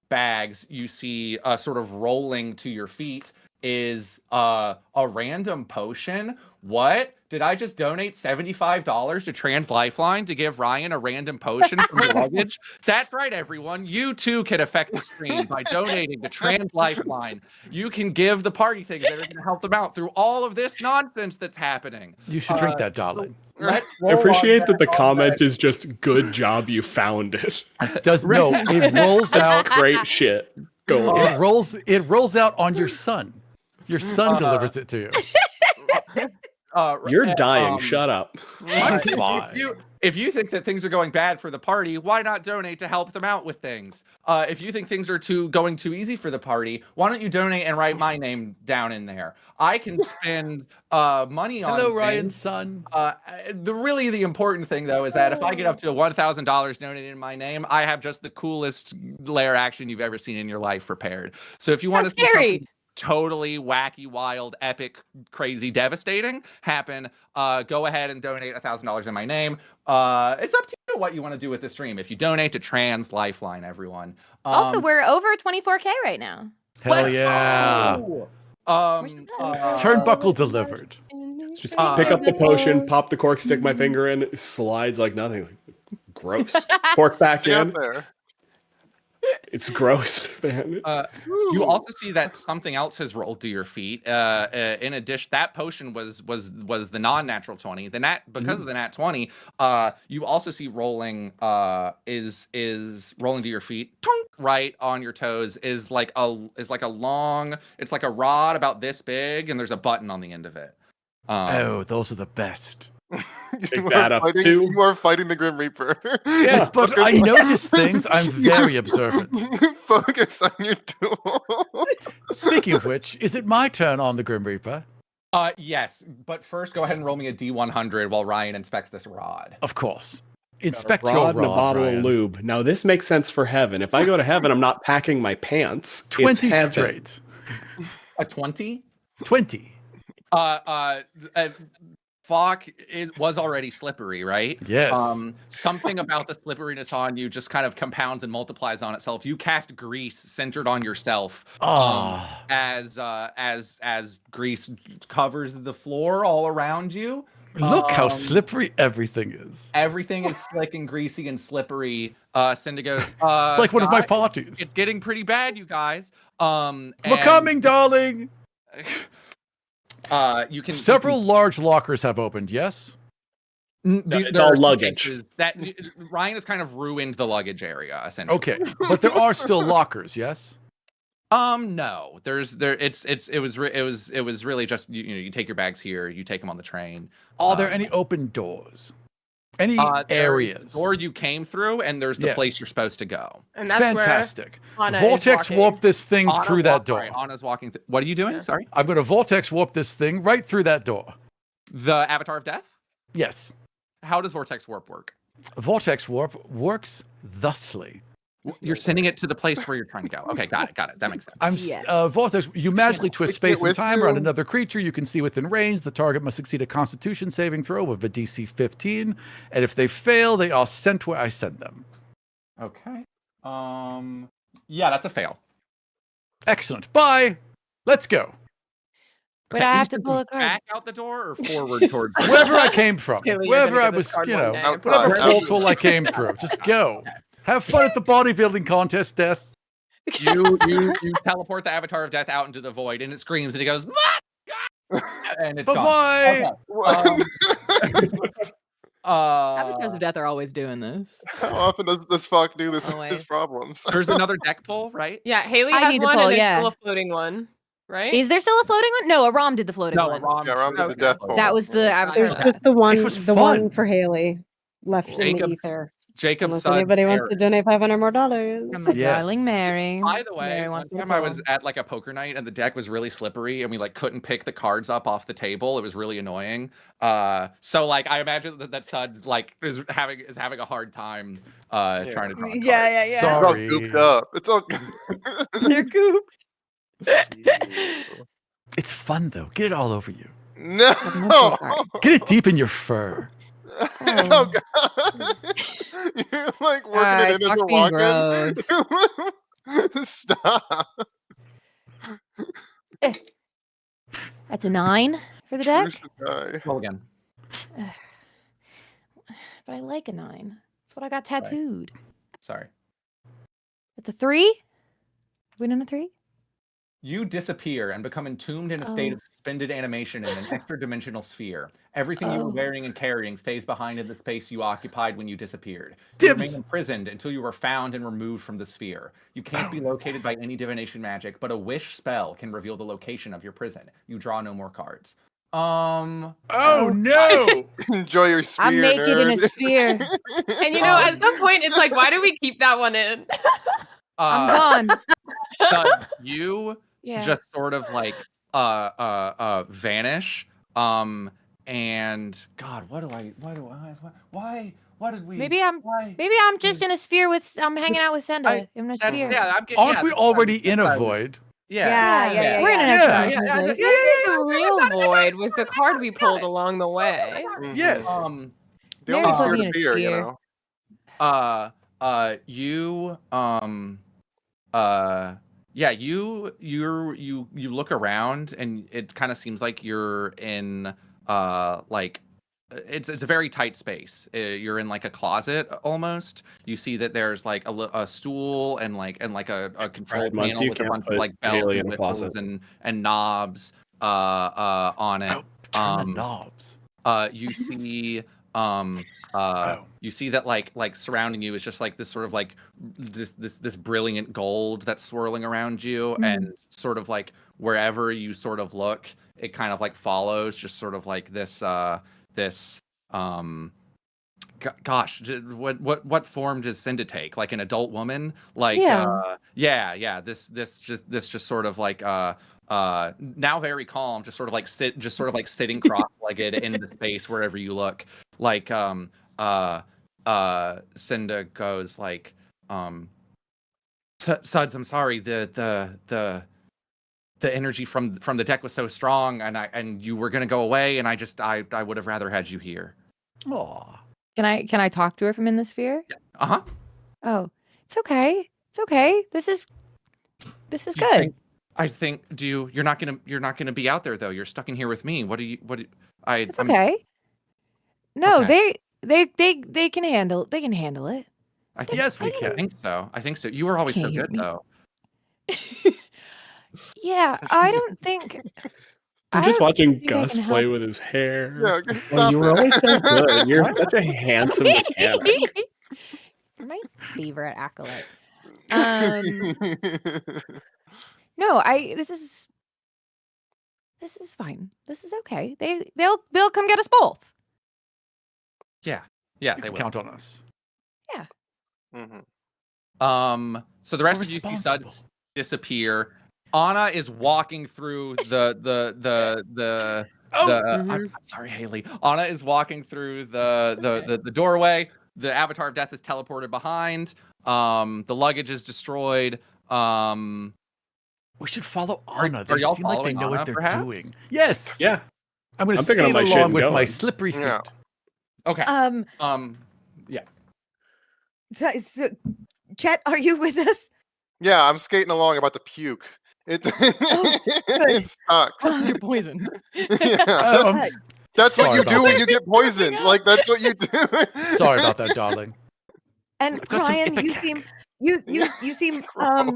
bags, you see sort of rolling to your feet is a random potion. What? Did I just donate $75 to Trans Lifeline to give Ryan a random potion from the luggage? That's right, everyone. You too can affect the stream by donating to Trans Lifeline. You can give the party things that are going to help them out through all of this nonsense that's happening. You should drink that, darling. I appreciate that the comment is just "good job, you found it." It rolls That's out. great shit. Go on. It rolls out on your son. Your son delivers it to you. You're dying. Shut up. I'm fine. If you think that things are going bad for the party, why not donate to help them out with things? If you think things are going too easy for the party, why don't you donate and write my name down in there? I can spend money on Hello, Ryan's things. son. The important thing though is that if I get up to $1,000 donated in my name, I have just the coolest lair action you've ever seen in your life prepared. So if you want to see something totally wacky, wild, epic, crazy, devastating happen, go ahead and donate $1,000 in my name. It's up to you what you want to do with the stream. If you donate to Trans Lifeline, everyone. Also, we're over 24K right now. Hell yeah. Turnbuckle delivered. Just pick up the potion, pop the cork, stick my finger in, it slides like nothing. Gross. Cork back in. There. It's gross, man. You also see that something else has rolled to your feet. In addition, that potion was the non-natural 20. Because of the nat 20, you also see rolling is rolling to your feet, right on your toes is like a long. It's like a rod about this big, and there's a button on the end of it. Those are the best. Pick that up too. You are fighting the Grim Reaper. Yes, but I notice things. I'm very observant. Focus on your tool. Speaking of which, is it my turn on the Grim Reaper? Yes, but first go ahead and roll me a D100 while Ryan inspects this rod. Of course. Inspect Rod your and rod, a bottle Ryan. of lube. Now this makes sense for heaven. If I go to heaven, I'm not packing my pants. 20 it's straight. A 20? 20. Falk was already slippery, right? Yes. Something about the slipperiness on you just kind of compounds and multiplies on itself. You cast grease centered on yourself. As grease covers the floor all around you. Look how slippery everything is. Everything is slick and greasy and slippery. Cinda goes, it's like one of my parties. It's getting pretty bad, you guys. We're coming, darling. Several large lockers have opened. Yes. It's all luggage. That Ryan has kind of ruined the luggage area, essentially. Okay, but there are still lockers. Yes. No. It was really just you take your bags here, you take them on the train. Are there any open doors? Any areas? Door you came through, and there's the place you're supposed to go. And that's fantastic. Where Anna Vortex warp this thing through that door. Anna's walking. What are you doing? Sorry. I'm going to vortex warp this thing right through that door. The Avatar of Death? Yes. How does vortex warp work? Vortex warp works thusly. You're sending it to the place where you're trying to go. Okay, got it. That makes sense. Vortex. You magically twist space and time around another creature you can see within range. The target must succeed a Constitution saving throw with a DC 15, and if they fail, they are sent where I send them. Okay. Yeah, that's a fail. Excellent. Bye. Let's go. But I have to pull a card. Back out the door or forward towards wherever I came from. Wherever I was, whatever portal I came through. Just go. Have fun at the bodybuilding contest, Death. You teleport the Avatar of Death out into the void, and it screams, and it goes, and it's Bye-bye. gone. Okay. Avatars of Death are always doing this. How often does this fuck do this with his Always. problems? There's another deck pull, right? Yeah, Haley I has need to one, pull, and there's yeah. still a floating one, right? Is there still a floating one? No, Aram did the floating No, one. Aram. Yeah, Aram did the Okay. death pull. That was the Avatar There's of just Death. the one, was the fun. one for Haley left in the Jacob- ether. Jacob Unless Sud's anybody wants hair. to donate $500 more. From my Yes. darling Mary. By the way, Mary one wants me to time I was pull. at like a poker night and the deck was really slippery and we like couldn't pick the cards up off the table. It was really annoying. So like I imagine that Suds like is having a hard time trying to draw cards. Yeah. It's all Sorry. gooped up. It's all. They're gooped. It's fun though. Get it all over you. No. so sorry. Get it deep in your fur. Oh, God. You're like working it in as stop you're being walking. gross. Stop. That's a 9 for the deck. Crucify. Roll again. But I like a 9. That's what I got tattooed. Sorry. It's a 3? Are we in a 3? You disappear and become entombed in a state Oh. of suspended animation in an extra-dimensional sphere. Everything you were Oh. wearing and carrying stays behind in the space you occupied when you disappeared. You remain Dibs. imprisoned until you are found and removed from the sphere. You can't be located by any divination magic, but a wish spell can reveal the location of your prison. You draw no more cards. Oh no! Enjoy your sphere. I'm naked in a nerd. sphere. And you know, at some point, it's like, why do we keep that one in? I'm gone. So you Yeah. just sort of like vanish. And God, why did we? Maybe I'm just in a sphere with. I'm hanging out with Senda in a sphere. Aren't we already in a void? Yeah. We're in an Yeah. extra. The real void was the card we pulled along the way. Mhm. Yes. The only Mary's sphere living to in a fear, you sphere. know. You look around and it kind of seems like you're in like it's a very tight space. You're in like a closet almost. You see that there's like a stool and like a control Pride Month, panel you with a can't bunch of put like bells Haley and in a whistles closet. and knobs on it. Oh, turn the knobs. You see you see that like surrounding you is just like this sort of like this brilliant gold that's swirling around you, and sort of like wherever you sort of look, it kind of like follows just sort of like this gosh, what form does Cinda take? Like an adult woman? Like this just sort of like now very calm, just sort of like sitting cross-legged in the space wherever you look. Like Cinda goes like Suds, I'm sorry, the energy from the deck was so strong, and you were gonna go away, and I would have rather had you here. Aw. Can I talk to her from in the sphere? Uh-huh. Oh, it's okay. It's okay. This is You good. think- I think you're not gonna be out there though. You're stuck in here with me. It's okay. No, Okay. they can handle it. I think, Yes, we I can. think so. You were always so Can't hear good me. though. Yeah, I don't think. I'm I just don't watching think I Gus can play help. with his hair. Yeah, Oh, stop you were it. always so good. You're such a handsome mechanic. My favorite acolyte. No, this is fine. This is okay. They'll come get us both. Yeah, You they can will. count on us. Mhm. So the rest We're of you see responsible. Suds disappear. Anna is walking through the I'm sorry, Haley. Anna is walking through the doorway. The Avatar of Death is teleported behind. The luggage is destroyed. We should follow Are- Anna. are They y'all seem like they following know Anna, what they're perhaps? doing. Yes. Yeah. I'm going to I'm picking up skate my shit along and with my going. slippery feet. Yeah. Okay. So, Chet, are you with us? Yeah, I'm skating along about to puke. It it sucks. You're poisoned. Yeah. That's what Sorry you about do when that. you get poisoned. Like that's what you do. Sorry about that, darling. And I've got some Ryan, you Ipecac. seem you seem Gross.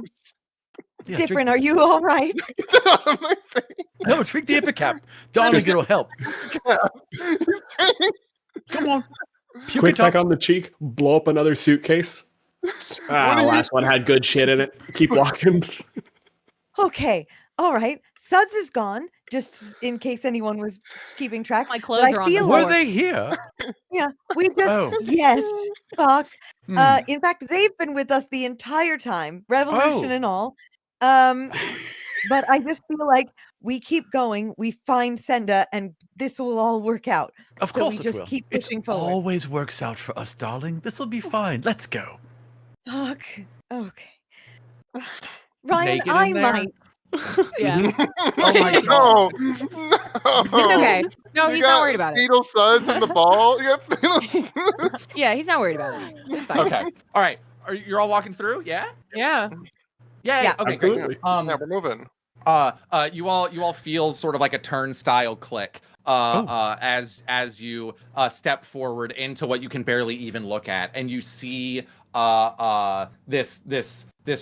Yeah, different. drink- Are you all right? Get that out of my face. No, drink the Ipecac. Darling, it'll help. He's drinking- Come on. Quick peck on the cheek, blow up another suitcase. Last one had good shit in it. Keep walking. Okay, all right. Suds is gone, just in case anyone was keeping track. My But clothes are on the feel Were floor. they here? Yeah, we just Oh. yes, fuck. Hmm. In fact, they've been with us the entire time, revolution Oh. and all. But I just feel like we keep going, we find Senda, and this will all work out. Of So course we it just will. keep It pushing forward. always works out for us, darling. This will be fine. Let's go. Fuck. Okay. Ryan, Naked in I there? might. Yeah. Oh my no, God. no. It's okay. No, You he's got not worried about it. fetal suds in the ball. You got fetal suds. Yeah, he's not worried about it. It's fine. Okay. All right. You're all walking through? Yeah. Yeah. Yay. Yeah. Okay. Absolutely. Great. Yeah, we're moving. You all feel sort of like a turnstile click as you step forward into what you can barely even look at, and you see this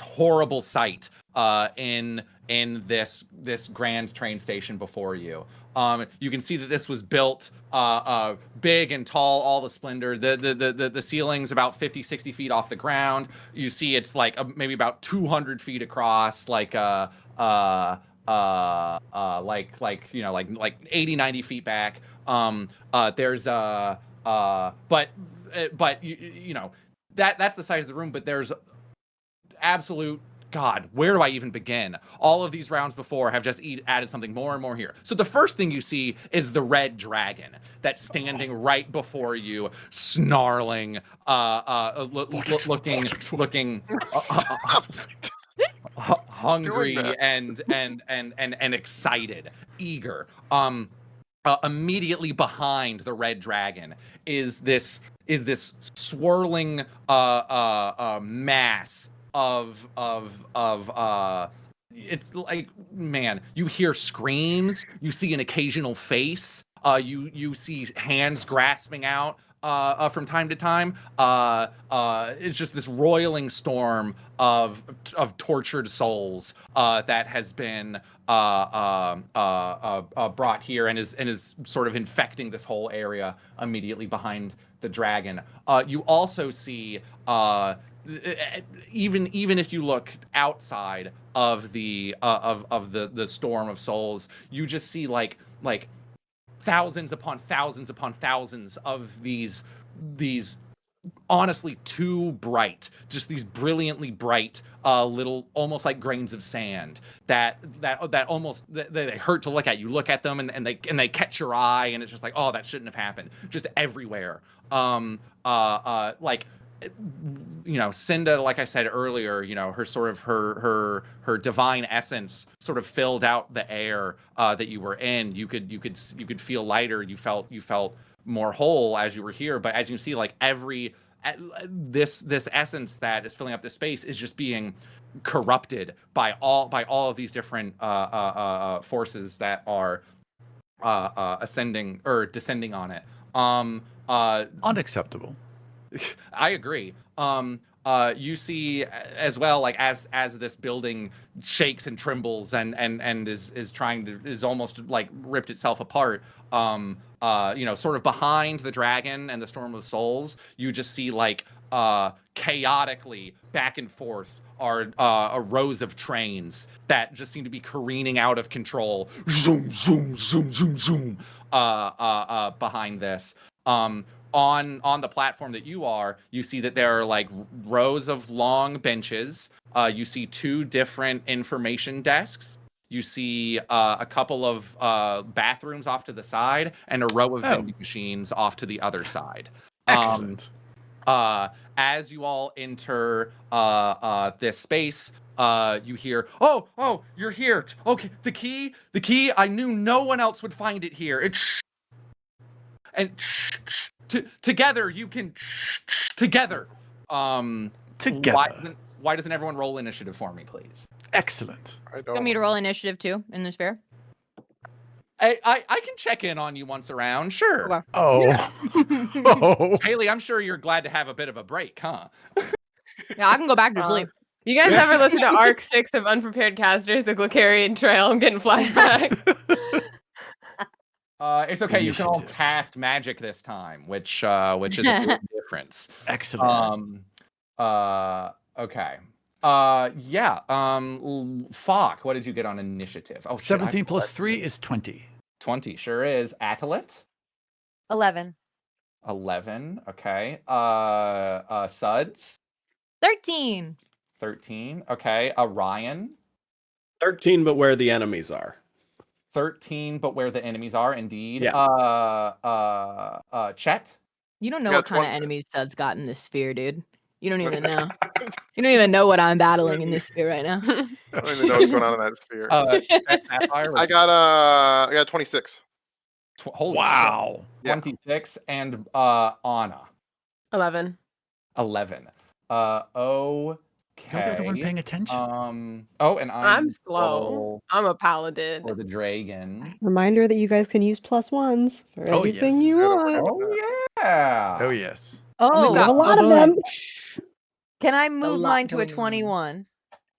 horrible sight in this grand train station before you. You can see that this was built big and tall, all the splendor. The ceiling's about 50, 60 feet off the ground. You see it's like maybe about 200 feet across, like 80, 90 feet back. There's but you know that's the size of the room, but there's absolute God, where do I even begin? All of these rounds before have just added something more and more here. So the first thing you see is the red dragon that's standing right before you, snarling, looking hungry and excited, eager. Immediately behind the red dragon is this swirling mass of it's like, man, you hear screams, you see an occasional face, you see hands grasping out from time to time. It's just this roiling storm of tortured souls that has been brought here and is sort of infecting this whole area immediately behind the dragon. You also see even if you look outside of the storm of souls, you just see like thousands upon thousands upon thousands of these honestly too bright, just these brilliantly bright little, almost like grains of sand that almost they hurt to look at. You look at them and they catch your eye, and it's just like, oh, that shouldn't have happened. Just everywhere. Like, you know, Cinda, like I said earlier, you know, her sort of her divine essence sort of filled out the air that you were in. You could feel lighter. You felt more whole as you were here. But as you see, like this essence that is filling up this space is just being corrupted by all of these different forces that are ascending or descending on it. Unacceptable. I agree. You see as well, like as this building shakes and trembles and is almost like ripped itself apart. You know, sort of behind the dragon and the storm of souls, you just see like chaotically back and forth are rows of trains that just seem to be careening out of control. Zoom, zoom, zoom, zoom, zoom. Behind this. On the platform that you are, you see that there are like rows of long benches. You see two different information desks. You see a couple of bathrooms off to the side and a row of vending machines off to the other side. Excellent. As you all enter this space, you hear, oh, you're here. Okay, the key. I knew no one else would find it here. It's and together you can together. Together. Why doesn't everyone roll initiative for me, please? Excellent. I You want me to roll initiative too in this fair? I can check in on you once around, sure. Okay. Oh. Oh. Haley, I'm sure you're glad to have a bit of a break, huh? Yeah, I can go back to sleep. You guys ever listen to Arc 6 of Unprepared Casters, the Glycarian Trail? I'm getting flashbacks. It's okay. You can all Initiative. cast magic this time, which is a big difference. Excellent. Okay. Yeah. Fuck. What did you get on initiative? Oh, shit, 17 plus 3 is 20. 20. Sure is. Atalit. 11. 11. Okay. Suds. 13. 13. Okay. Ryan. 13, but where the enemies are. 13, but where the enemies are, indeed. Yeah. Chet. You don't know Yeah, what kind of 20. enemies Stud's got in this sphere, dude. You don't even know. You don't even know what I'm battling in this sphere right now. I don't even know what's going on in that sphere. Chet Sapphire. I got 26. Holy Wow. shit. 26 and Anna. 11. 11. Okay. You're the one paying attention. And I'm slow. I'm a paladin. for the dragon. Reminder that you guys can use +1s for Oh, anything yes. you Yeah, want. Oh yeah. Oh, yes. Oh, We have a lot of them. can I move lot mine to a going on. 21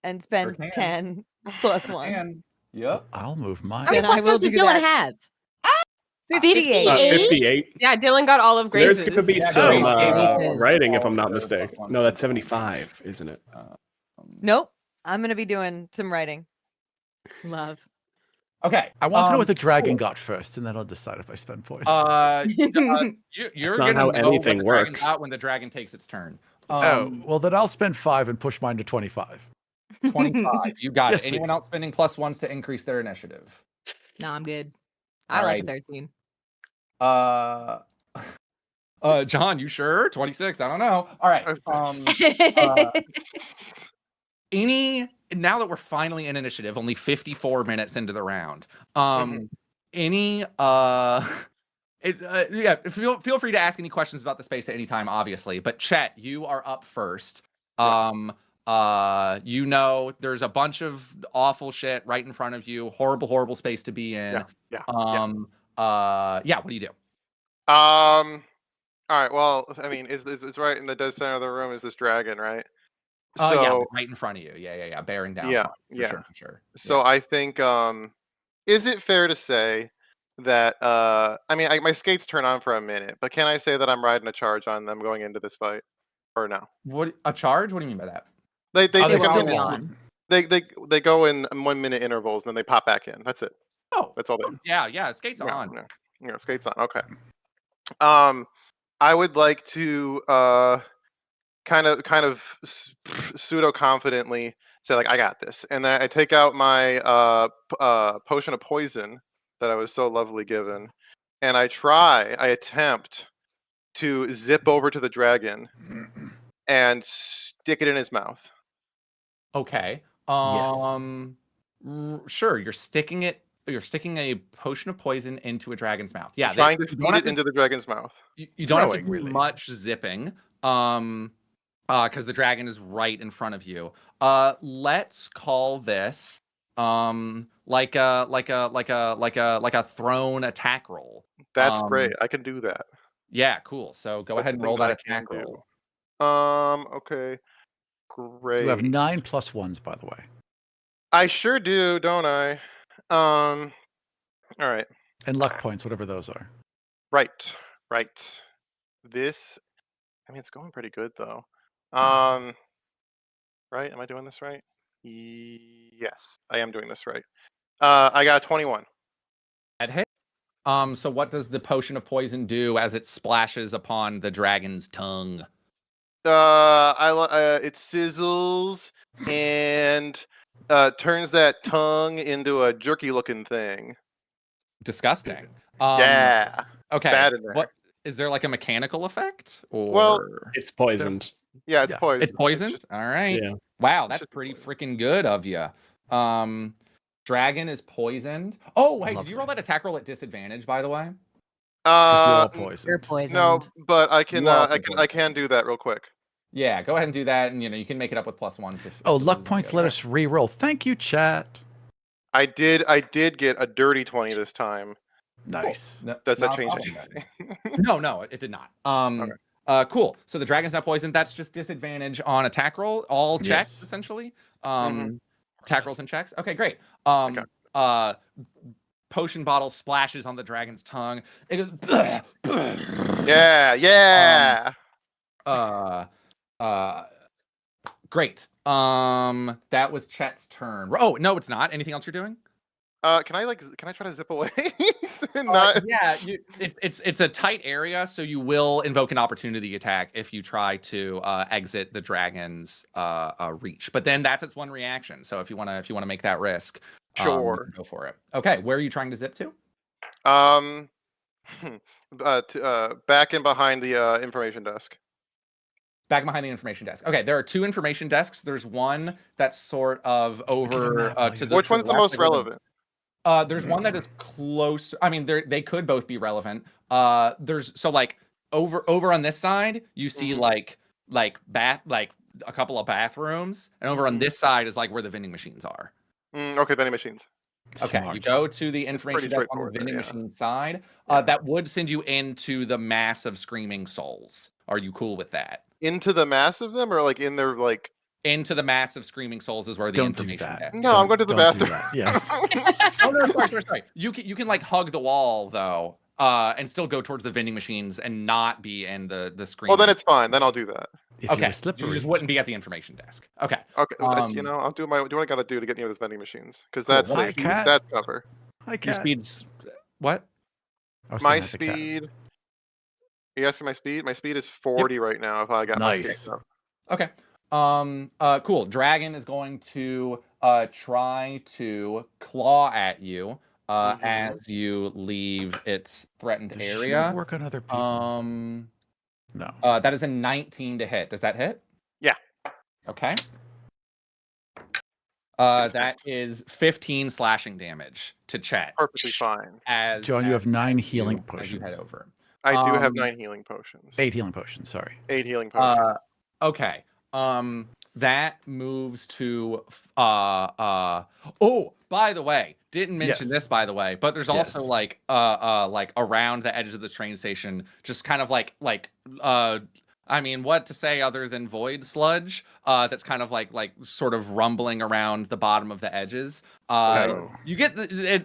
and spend can. 10 plus 1? And yep. I'll move mine. How many Then I plus will ones does do Dylan that. have? 58. 58. Yeah, Dylan got all of There's Grace's. going to be Yeah, some Grace's. writing, if I'm All not the mistaken. +1s No, that's and 75, isn't it? Nope. I'm going to be doing some writing. Love. Okay. I want to know what the cool. dragon got first, and then I'll decide if I spend points. You're not gonna how know anything when the dragon's works. out when the dragon takes its turn. Well, then I'll spend 5 and push mine to 25. 25. You got Yes, it. Anyone please. else spending +1s to increase their initiative? No, I'm good. I like a 13. John, you sure? 26. I don't know. All right. Now that we're finally in initiative, only 54 minutes into the round. Feel free to ask any questions about the space at any time, obviously. But Chet, you are up first. You know there's a bunch of awful shit right in front of you. Horrible space to be in. Yeah. What do you do? All right. Well, I mean, it's right in the dead center of the room is this dragon, right? Yeah, right in front of you. Yeah, bearing down. Yeah, for sure. So I think, is it fair to say that I mean, my skates turn on for a minute, but can I say that I'm riding a charge on them going into this fight, or no? What a charge? What do you mean by that? They Oh, They go will in, be on. they go in 1 minute intervals and then they pop back in. That's it. Oh, That's all they. yeah. Skates on. Yeah, skates on. Okay. I would like to kind of pseudo confidently say like I got this, and then I take out my potion of poison that I was so lovely given, and I attempt to zip over to the dragon and stick it in his mouth. Okay. Sure. You're sticking a potion of poison into a dragon's mouth. Yeah. Trying to feed it into the dragon's mouth. You don't have to do really. much zipping. Because the dragon is right in front of you. Let's call this like a thrown attack roll. That's great. I can do that. Yeah, cool. So go ahead and roll that attack roll. Okay. Great. You have 9 +1s, by the way. I sure do, don't I? All right. And luck points, whatever those are. Right. This, I mean, it's going pretty good though. Nice. Right? Am I doing this right? Yes, I am doing this right. I got 21. That hit. So what does the potion of poison do as it splashes upon the dragon's tongue? It sizzles and turns that tongue into a jerky-looking thing. Disgusting. Yeah. Okay. Bad in there. What is there like a mechanical effect? Or Well, It's poisoned. Yeah, it's Yeah. poison. it's poisoned? All right. Yeah. Wow, that's pretty freaking good of you. Dragon is poisoned. Oh, hey, did you roll that attack roll at disadvantage, by the way? 'Cause you're all You're poisoned. poisoned. No, but I can You are I can do that real quick. Yeah, go ahead and do that, and you can make it up with +1s. If Oh, you luck lose. points let us re-roll. Thank you, chat. I did get a dirty 20 this time. Nice. No, Does that not a change problem then. anything? No, it did not. Cool. So the dragon's not poisoned. That's just disadvantage on attack roll. All checks, Yes. essentially. Mhm. Attack rolls and checks. Okay, great. Okay. potion bottle splashes on the dragon's tongue. It goes. Yeah. Great. That was Chet's turn. Oh no, it's not. Anything else you're doing? Can I try to zip away? Not... Yeah, it's a tight area, so you will invoke an opportunity attack if you try to exit the dragon's reach. But then that's its one reaction. So if you wanna make that risk, Sure. go for it. Okay, where are you trying to zip to? Back in behind the information desk. Back behind the information desk. Okay, there are 2 information desks. There's one that's sort of over to the. Which one's the most relevant? There's one that is close. I mean, they could both be relevant. There's like over on this side, you see like a couple of bathrooms, and over on this side is like where the vending machines are. Okay, vending machines. Okay, you go to the information desk on the vending machine side. That would send you into the mass of screaming souls. Are you cool with that? Into the mass of them, or like in their like. Into the massive screaming souls is where the information desk. No, I'm going to the bathroom. Yes. Oh no, sorry. You can like hug the wall though, and still go towards the vending machines and not be in the screen. Well, then it's fine. Then I'll do that. Okay. You just wouldn't be at the information desk. Okay. Okay. I'll do what I gotta do to get near those vending machines because that's that's cover. Your speed's what? My speed. You asking my speed? My speed is 40 right now. If I got my speed up. Okay. Cool. Dragon is going to try to claw at you as you leave its threatened area. Work on other people. No. That is a 19 to hit. Does that hit? Yeah. Okay. That is 15 slashing damage to Chet. Perfectly fine. John, you have 9 healing potions. As you head over. I do have 9 healing potions. 8 healing potions. Sorry. 8 healing potions. Okay. That moves to oh, by the way, didn't mention this by the way, but there's also like around the edges of the train station, just kind of like I mean, what to say other than void sludge? That's kind of like sort of rumbling around the bottom of the edges. You get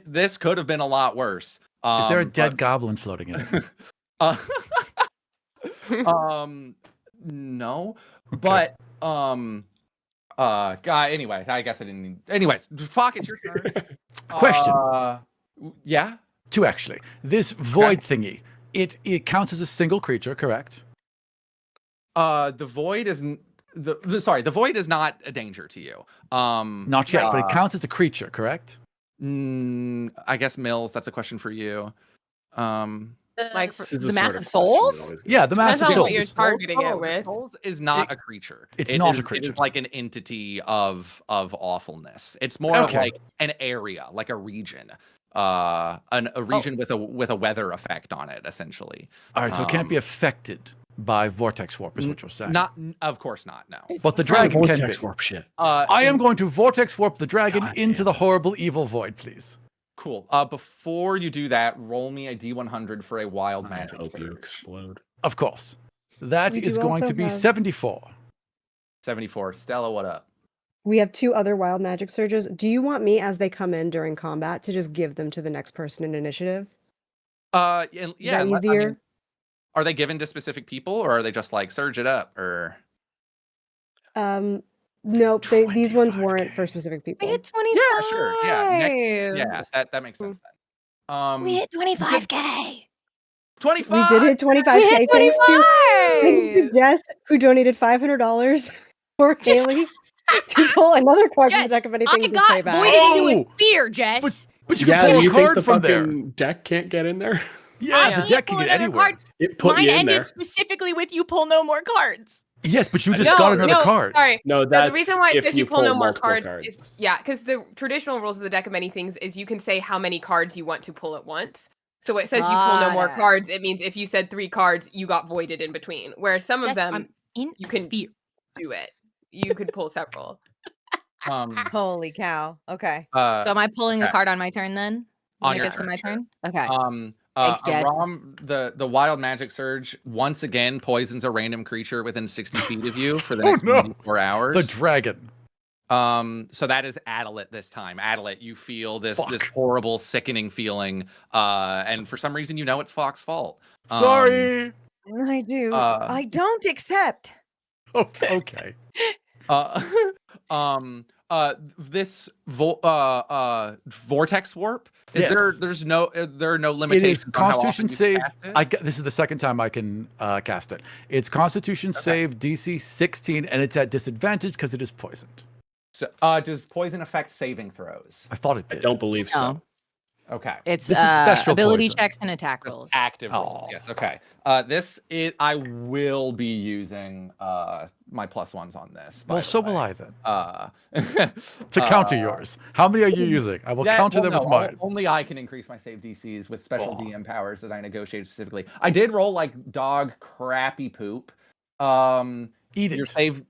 this could have been a lot worse. Is there a dead goblin floating in it? No, but anyway, I guess I didn't need. Anyways, fuck, it's your turn. Question. Yeah. 2 actually. This void thingy, it counts as a single creature, correct? The void is the void is not a danger to you. Not yet, but it counts as a creature, correct? I guess Mills, that's a question for you. Like the mass of souls? Yeah, the mass of Depends on souls. what you're targeting it with. Souls is not a creature. It's not a creature. It's like an entity of awfulness. It's more of like an area, like a region. A region with a weather effect on it, essentially. All right, so it can't be affected by vortex warp, is what you're saying. Of course not. No. But the dragon can be. Vortex warp shit. I am going to vortex warp the dragon into the horrible evil void, please. Cool. Before you do that, roll me a D100 for a wild magic. I hope you explode. Of course. That is going to be 74. 74. Stella, what up? We have 2 other wild magic surges. Do you want me, as they come in during combat, to just give them to the next person in initiative? Yeah. Is that easier? I mean, are they given to specific people, or are they just like surge it up, or? No, these ones weren't for specific people. We hit 25. Yeah, sure. Yeah. That makes sense then. We hit 25K. 25. We did hit 25K. Thanks to Jess, who donated $500 for Haley to pull another card from the deck of anything to pay back. Voided into a spear, Jess. But you can pull a you card think the from there. deck can't get in there? Yeah, the deck can get anywhere. It put Mine you in ended there. specifically with you pull no more cards. Yes, but you just got another card. Sorry. No, that's the reason why it if says you pull no more multiple cards is because the traditional rules of the deck of many things is you can say how many cards you want to pull at once. So it says you pull no more cards. It means if you said 3 cards, you got voided in between. Where some of them you can do it. You could pull several. Holy cow. Okay. So am I pulling a card on my turn then? On When your it gets to turn, my sure. turn? Okay. Thanks, Jess. Aram, the wild magic surge once again poisons a random creature within 60 feet of you for the next 24 hours. The dragon. So that is Adelit this time. Adelit, you feel this horrible, sickening feeling, and for some reason you know it's Fox's fault. Sorry. I do. I don't accept. Okay. This vortex warp. Is Yes. there are no It limitations is on how often Constitution you save. can cast it? This is the second time I can cast it. It's Constitution save DC 16, and it's at disadvantage because it is poisoned. So, does poison affect saving throws? I thought it I did. don't believe so. No. Okay. It's This is special ability poison. checks and attack rolls. Active rolls. Oh. Yes. Okay. This is. I will be using my +1s on this. Well, so will I then. To to counter yours. How many are you using? I will counter them with mine. Only I can increase my save DCs with special DM powers that I negotiated specifically. I did roll like dog crappy poop. Eat Your it. save.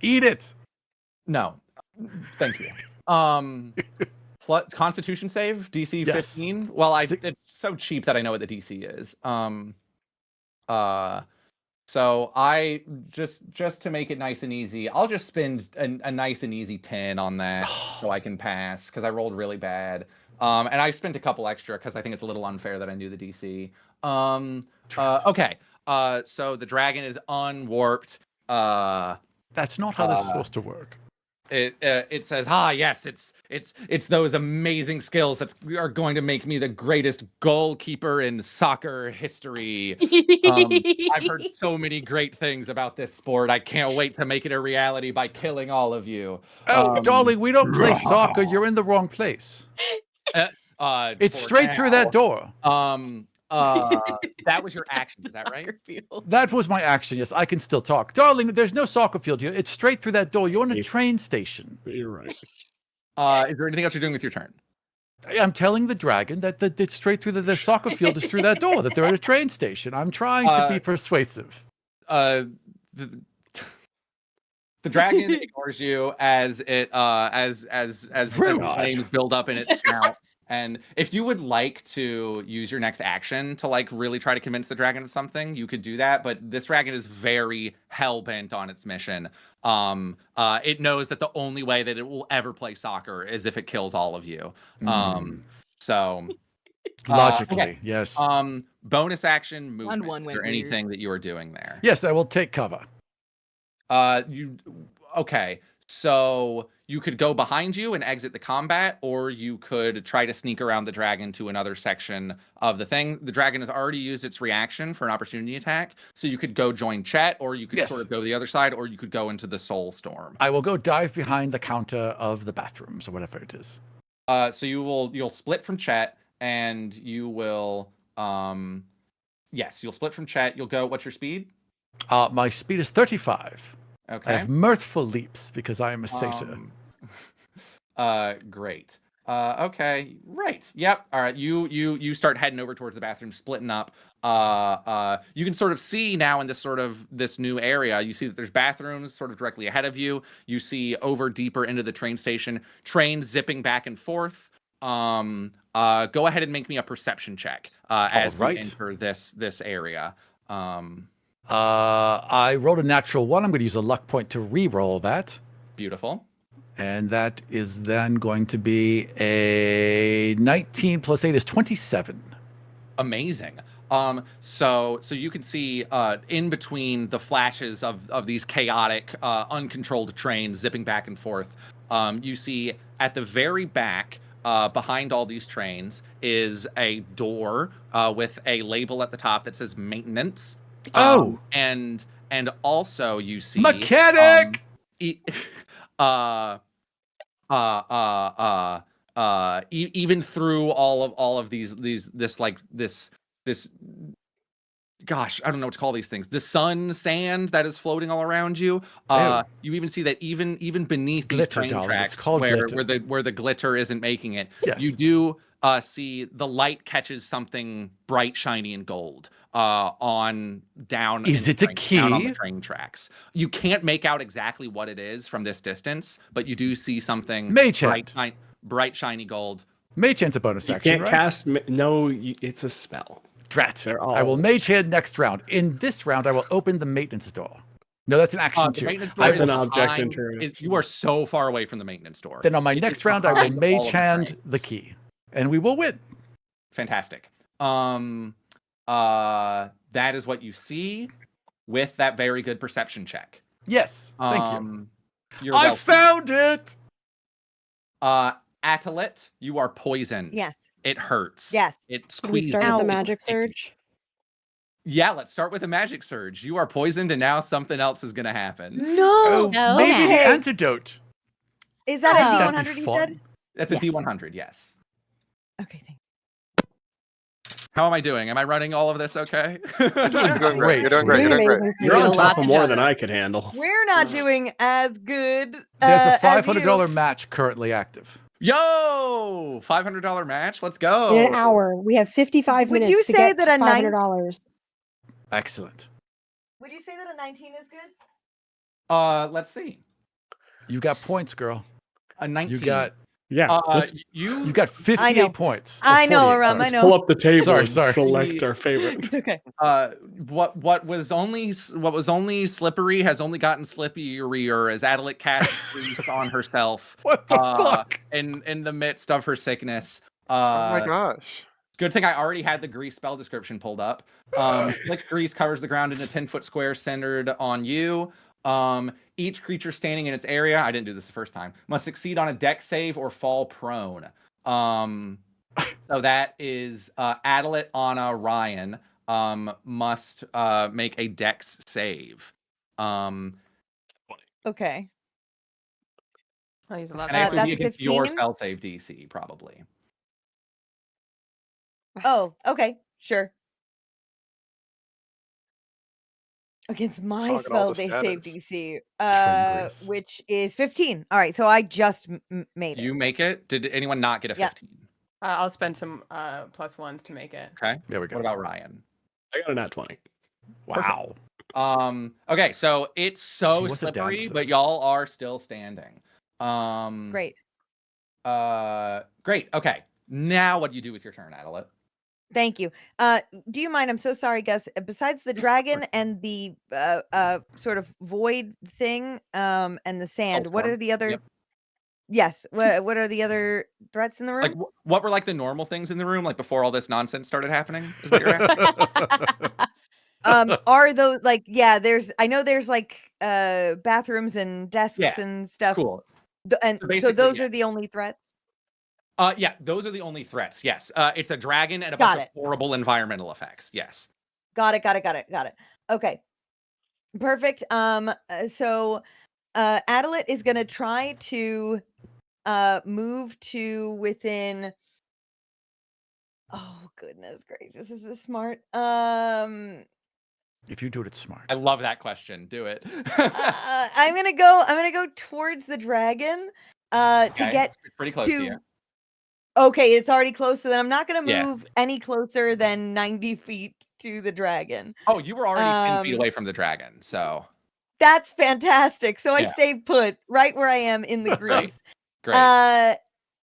Eat it. No. Thank you. Plus Constitution save DC Yes. 15. Well, it's so cheap that I know what the DC is. So I just to make it nice and easy, I'll just spend a nice and easy 10 on that so I can pass because I rolled really bad. And I spent a couple extra because I think it's a little unfair that I knew the DC. Okay. So the dragon is unwarped. That's not how this is supposed to work. It says, yes, it's those amazing skills that are going to make me the greatest goalkeeper in soccer history. I've heard so many great things about this sport. I can't wait to make it a reality by killing all of you. Oh, darling, we don't play soccer. You're in the wrong place. It's straight through that door. That was your action, is that right? That was my action. Yes, I can still talk. Darling, there's no soccer field here. It's straight through that door. You're in a train station. You're right. Is there anything else you're doing with your turn? I'm telling the dragon that it's straight through the soccer field is through that door, that they're at a train station. I'm trying to be persuasive. The dragon ignores you as it as flames build up in its snout. And if you would like to use your next action to like really try to convince the dragon of something, you could do that. But this dragon is very hell-bent on its mission. It knows that the only way that it will ever play soccer is if it kills all of you. So logically, okay. yes. Bonus action movement. One Is went there weird. anything that you are doing there? Yes, I will take cover. Okay. So you could go behind you and exit the combat, or you could try to sneak around the dragon to another section of the thing. The dragon has already used its reaction for an opportunity attack, so you could go join Chet, or you could sort of go the other side, or you could go into the Soul Storm. I will go dive behind the counter of the bathrooms or whatever it is. So you'll split from Chet, and you will you'll split from Chet. You'll go. What's your speed? My speed is 35. Okay. I have mirthful leaps because I am a satyr. Great. Okay. Right. Yep. All right. You start heading over towards the bathroom, splitting up. You can sort of see now in this new area. You see that there's bathrooms sort of directly ahead of you. You see over deeper into the train station, trains zipping back and forth. Go ahead and make me a perception check as we enter this area. I rolled a natural 1. I'm going to use a luck point to re-roll that. Beautiful. And that is then going to be a 19 plus 8 is 27. Amazing. So you can see in between the flashes of these chaotic, uncontrolled trains zipping back and forth, you see at the very back, behind all these trains, is a door with a label at the top that says maintenance. And also you see mechanic. Even through all of these gosh, I don't know what to call these things. The sand that is floating all around you. You even see that even beneath these train tracks where the glitter isn't making it, you do see the light catches something bright, shiny, and gold on down. Is it a key? Down on the train tracks. You can't make out exactly what it is from this distance, but you do see something bright, shiny gold. Mage Hand's a bonus action, You can't cast. No, it's a spell. Drat. I will Mage Hand next round. In this round, I will open the maintenance door. No, that's an action The too. maintenance door That's is an object behind- interaction. You are so far away from the maintenance door. Then on my It next is round, I will behind all mage of the hand trains. the key, and we will win. Fantastic. That is what you see with that very good perception check. Yes, thank you. You're I welcome. found it. Atalit, you are poisoned. Yes. It hurts. Yes. It Should we squeezes. start with the Ow. magic surge? Yeah, let's start with the magic surge. You are poisoned, and now something else is gonna happen. No. Maybe the Okay. antidote. Is that Oh. a That'd D100 be you fun. said? That's a Yes. D100. Yes. Okay, thank How am I doing? Am I running all of this okay? You're doing great. Great, You're doing great. You're doing great. Amazing. You're Did on a top lot of more better. than I could handle. you. We're not doing as good. There's a as $500 you. match currently active. Yo, $500 match. Let's In go. an hour, we have 55 Would minutes you to say get that to a nine- $500. Excellent. Would you say that a 19 is good? Let's see. You got points, girl. A 19. You got Yeah. Let's you got 58 I know. points. I know, 48, Aram, sorry. I know. pull up the table Sorry, and sorry. select our favorite. It's okay. What was only slippery has only gotten slipperier as Adelit cast grease on herself. What the fuck? In the midst of her sickness. Oh my gosh. Good thing I already had the grease spell description pulled up. Slick grease covers the ground in a 10-foot square centered on you. Each creature standing in its area, I didn't do this the first time, must succeed on a dex save or fall prone. So that is Adelit, Anna, Ryan must make a dex save. Okay. I'll use a lot And I of assume that's you against your 15? spell save DC, probably. Oh, okay. Sure. Against my Talking all spell, the they save status. DC, Grease. which is 15. All right, so I just made it. You make it? Did anyone not get a Yeah. 15? I'll spend some +1s to make it. Okay. There we go. What about Ryan? I got a nat 20. Wow. Okay, so it's so He was a slippery, dancer. but y'all are still standing. Great. Great. Okay. Now what do you do with your turn, Adelit? Thank you. Do you mind? I'm so sorry, Gus. Besides the dragon and the sort of void thing, and the sand, what Hellstorm. are the other? Yep. Yes. What are the other threats in the room? Like what were like the normal things in the room, like before all this nonsense started happening? Is what you're asking? Are those like I know there's like bathrooms and desks Yeah, and stuff. Cool. And So so basically, those yeah. are the only threats. Yeah, those are the only threats. Yes. It's a dragon and a Got bunch it. of horrible environmental effects. Yes. Got it. Okay. Perfect. So Adelit is gonna try to move to within. Oh goodness gracious, is this smart? If you do it, it's smart. I love that question. Do it. I'm gonna go towards the dragon to Okay, get it's pretty close to to. you. Okay, it's already close, so then I'm not gonna Yeah. move any closer than 90 feet to the dragon. Oh, you were already 10 feet Um, away from the dragon, so That's fantastic. So I Yeah. stayed put right where I am in the Great. grease. great.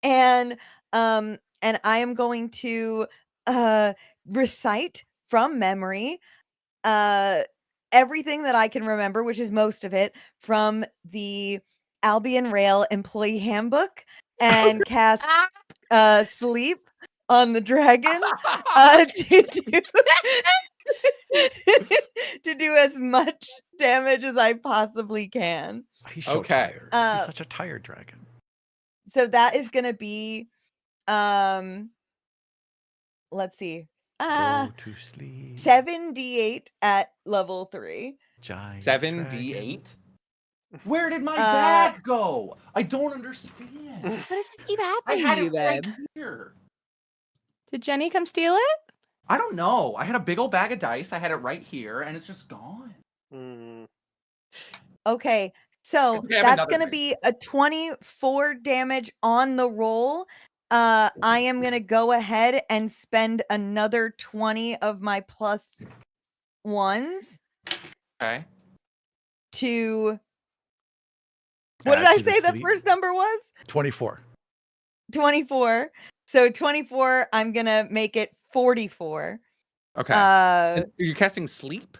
And I am going to recite from memory everything that I can remember, which is most of it, from the Albion Rail Employee Handbook, and cast sleep on the dragon to do as much damage as I possibly can. He's so Okay. tired. He's such a tired dragon. So that is gonna be let's see. Go to sleep. 7d8 at level 3. Giant 7d8. Where did my Uh, bag go? I don't understand. What does this keep I happening had to you, it right babe? here. Did Jenny come steal it? I don't know. I had a big old bag of dice. I had it right here, and it's just gone. Okay, so It's okay, I have that's another gonna thing. be a 24 damage on the roll. I am gonna go ahead and spend another 20 of my plus ones Okay. to. What did Add I to the say the sleep. first number was? 24. 24. So 24, I'm gonna make it 44. Okay. Uh, And you're casting sleep?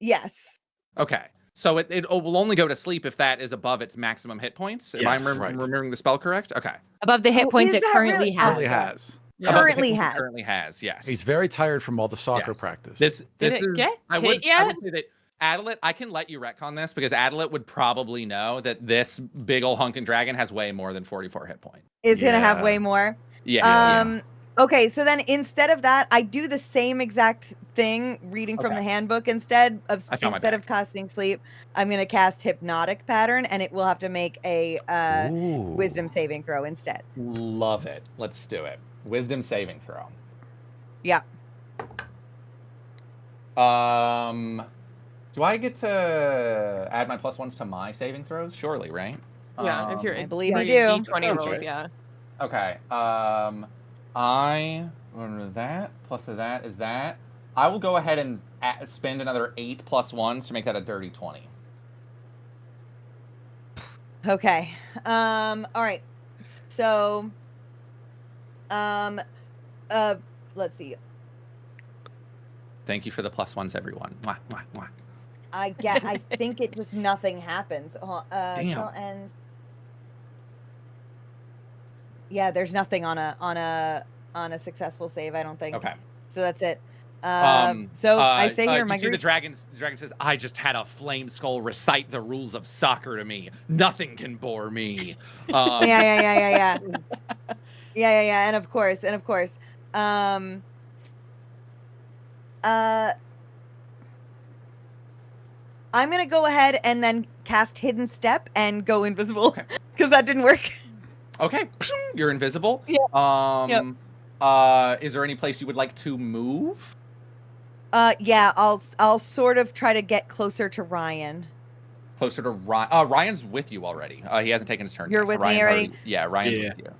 yes. Okay. So it will only go to sleep if that is above its maximum hit points. If I'm Yes. remembering the spell correct? Okay. Above the hit points is it that currently really- has. Currently has. Above the hit Currently points it has. currently has, yes. He's very tired from all the soccer Yes. practice. This Did is it get I hit would yet? say that Adelit, I can let you retcon this because Adelit would probably know that this big ol' hunkin' dragon has way more than 44 hit points. Is gonna have Yeah. way more. Yeah. Okay, so then instead of that, I do the same exact thing, reading from Okay. the handbook instead of I found my instead of casting sleep. I'm gonna cast hypnotic pattern, and it will have to make a Ooh. wisdom saving throw instead. Love it. Let's do it. Wisdom saving throw. Yeah. Do I get to add my +1s to my saving throws? Surely, right? Yeah, if you're, I believe you your do. D20 Sounds rolls, right. yeah. Okay. I remember that plus of that is that. I will go ahead and spend another 8 +1s to make that a dirty 20. Okay. All right. So, let's see. Thank you for the +1s, everyone. Mwah, mwah, mwah. I think it just nothing happens. Damn. Spell ends. Yeah, there's nothing on a successful save. I don't think. Okay. So that's it. So I stay here. My you see the group. dragon says, "I just had a flame skull recite the rules of soccer to me. Nothing can bore me." Yeah. And of course. I'm gonna go ahead and then cast Hidden Step and go invisible because that didn't work. Okay, you're invisible. Yeah. Is there any place you would like to move? Yeah, I'll sort of try to get closer to Ryan. Closer to Ryan. Ryan's with you already. He hasn't taken his turn. You're yet, so with me Ryan's already? Yeah, Ryan's Yeah. with you.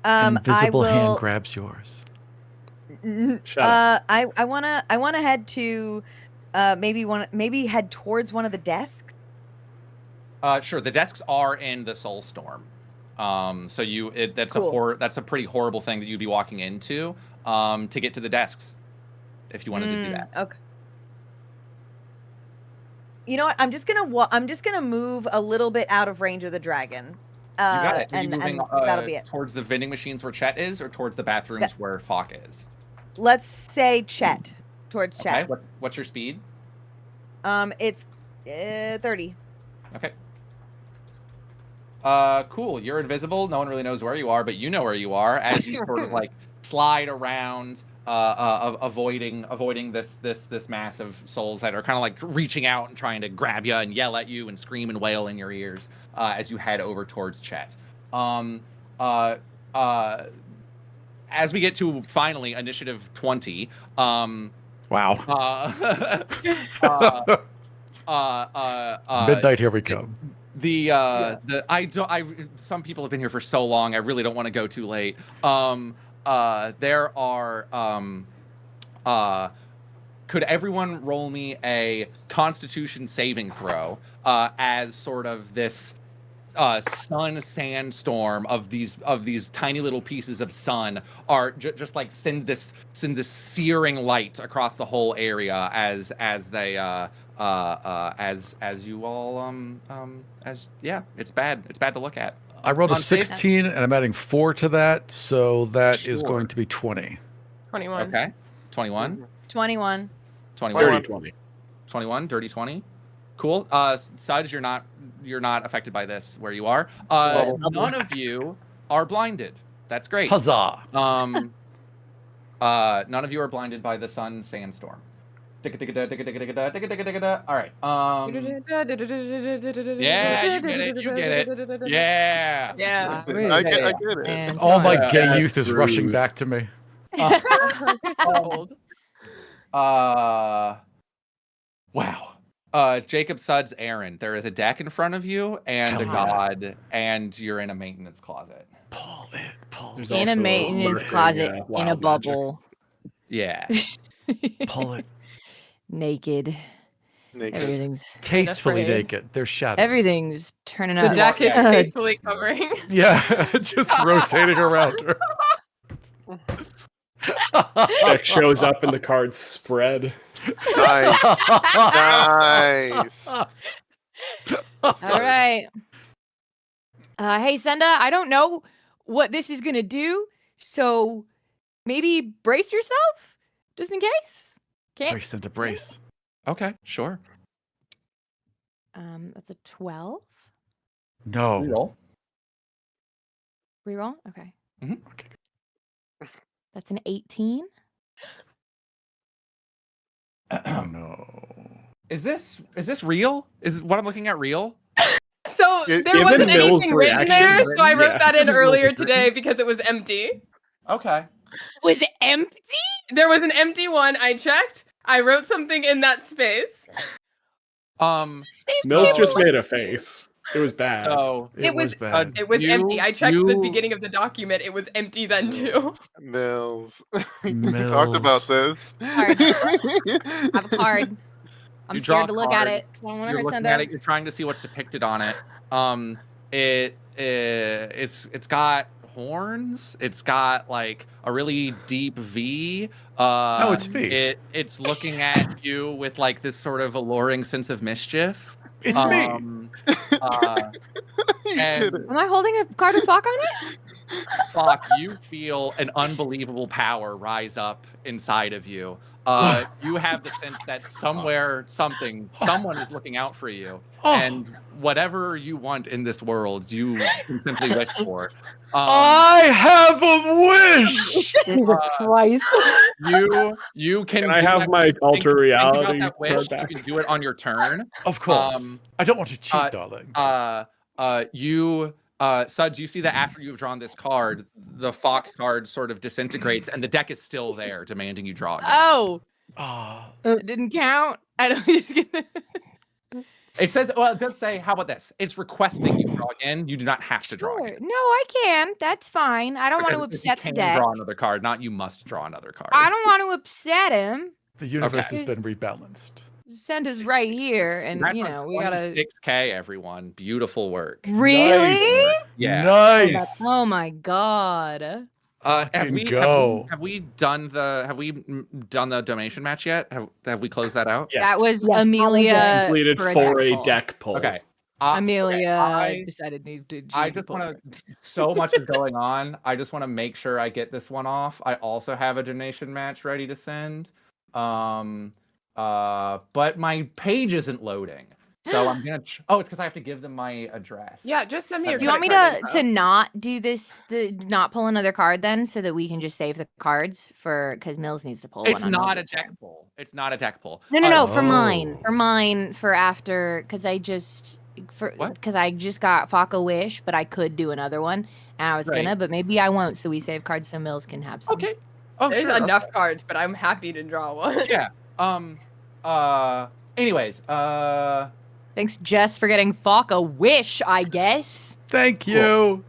Invisible I hand will. grabs yours. Shut up. I wanna head to, maybe head towards one of the desks. Sure. The desks are in the Soul Storm. So that's Cool. that's a pretty horrible thing that you'd be walking into. To get to the desks, if you wanted to do that. Okay. You know what? I'm just gonna move a little bit out of range of the dragon. You got it. Are you And moving that'll be it. towards the vending machines where Chet is, or towards the bathrooms where Falk is? Let's say Chet. Towards Okay. Chet. What's your speed? It's 30. Okay. Cool. You're invisible. No one really knows where you are, but you know where you are as you sort of like slide around, avoiding this mass of souls that are kind of like reaching out and trying to grab you and yell at you and scream and wail in your ears as you head over towards Chet. As we get to finally initiative 20. Wow. Midnight, here we come. Some people have been here for so long. I really don't want to go too late. There are could everyone roll me a Constitution saving throw as sort of this sun sandstorm of these tiny little pieces of sun are just like send this searing light across the whole area as they as you all it's bad to look at. I rolled a On save- 16, and I'm adding 4 to that, so that is Sure. going to be 20. 21. Okay. 21. 21. 21. Dirty 20. 21. Dirty 20. Cool. Suds, you're not affected by this where you are. None of you are blinded. That's great. Huzzah! None of you are blinded by the sun sandstorm. All right. Yeah, you get it. Yeah. Yeah. I get it. And All my Yeah. gay youth is Rude. rushing back to me. Old. Wow. Jacob Suds, Aaron, there is a deck in front of you and a Hell yeah. god, and you're in a maintenance closet. Pull it. There's in a also maintenance lurking, closet in a wild magic. bubble, Yeah. Pull it. naked. Naked. Everything's Tastefully afraid. naked. There's shadows. everything's turning The up. deck is Yeah. tastefully covering. Yeah, just rotating around her. Deck shows up and the cards spread. Nice. Nice. All right. Hey, Senda, I don't know what this is going to do, so maybe brace yourself just in case. Can't. Brace into brace. Okay, sure. That's a 12. No. Reroll. Reroll? Okay. Okay. That's an 18. Oh no. Is this real? Is what I'm looking at real? So It- there given wasn't Mill's anything written reaction, there, so I wrote yeah. that This in is a little earlier bit today written. because it was empty. Okay. Was it empty? There was an empty one. I checked. I wrote something in that space. Mills So- just made a face. It was bad. So It was- bad. It was empty. I checked the you- beginning of the document. It was empty then too. Mills. We talked about this. Card. I have a card. I'm You draw scared to a look at card. it. I don't want to You're hurt looking Senda. at it. You're trying to see what's depicted on it. It's got horns. It's got like a really deep V. Oh, it's me. It's looking at you with like this sort of alluring sense of mischief. It's me. You and- did it. Am I holding a card with Fuck on it? Fuck, you feel an unbelievable power rise up inside of you. You have the sense that somewhere, someone is looking out for you. Oh. And whatever you want in this world, you can simply wish for. I have a wish. Jesus Christ. You can. Can I do have that- my think alter about reality that wish. card back? You can do it on your turn. Of course. I don't want to cheat, darling. Suds, you see that after you've drawn this card, the Fok card sort of disintegrates, and the deck is still there, demanding you draw again. Oh, Ah. it didn't count. I don't just get It says, well, it does say, how about this? It's requesting you draw again. You do not have to draw Sure. again. No, I can. That's fine. I don't want to Because it says upset the you deck. can draw another card, not you must draw another card. I don't want to upset him. The universe Okay. has been rebalanced. Send us right here, and That's you on know we gotta. 26K, everyone. Beautiful work. Really? Yeah. Nice. Oh my god. Have Fucking we go. have we done the donation match yet? Have we closed that out? Yes. That was Yes, that was Amelia completed for for a a pull. deck pull. Okay. Amelia decided to. I just want to. So much is going on. I just want to make sure I get this one off. I also have a donation match ready to send. But my page isn't loading, so I'm gonna. Oh, it's because I have to give them my address. Yeah, just send me your Do you want me credit to card info. not do this, not pull another card then, so that we can just save the cards for because Mills needs to pull It's one. on not a Mills' deck turn. pull. It's not a deck pull. No, for mine, Oh. for after, because I just What? because I just got Faka Wish, but I could do another one, and I was Right. gonna, but maybe I won't. So we save cards so Mills can have some. Okay. Oh, There's sure. enough cards, but I'm happy to draw one. Yeah. Anyways. Thanks, Jess, for getting Faka Wish. I guess. Thank you.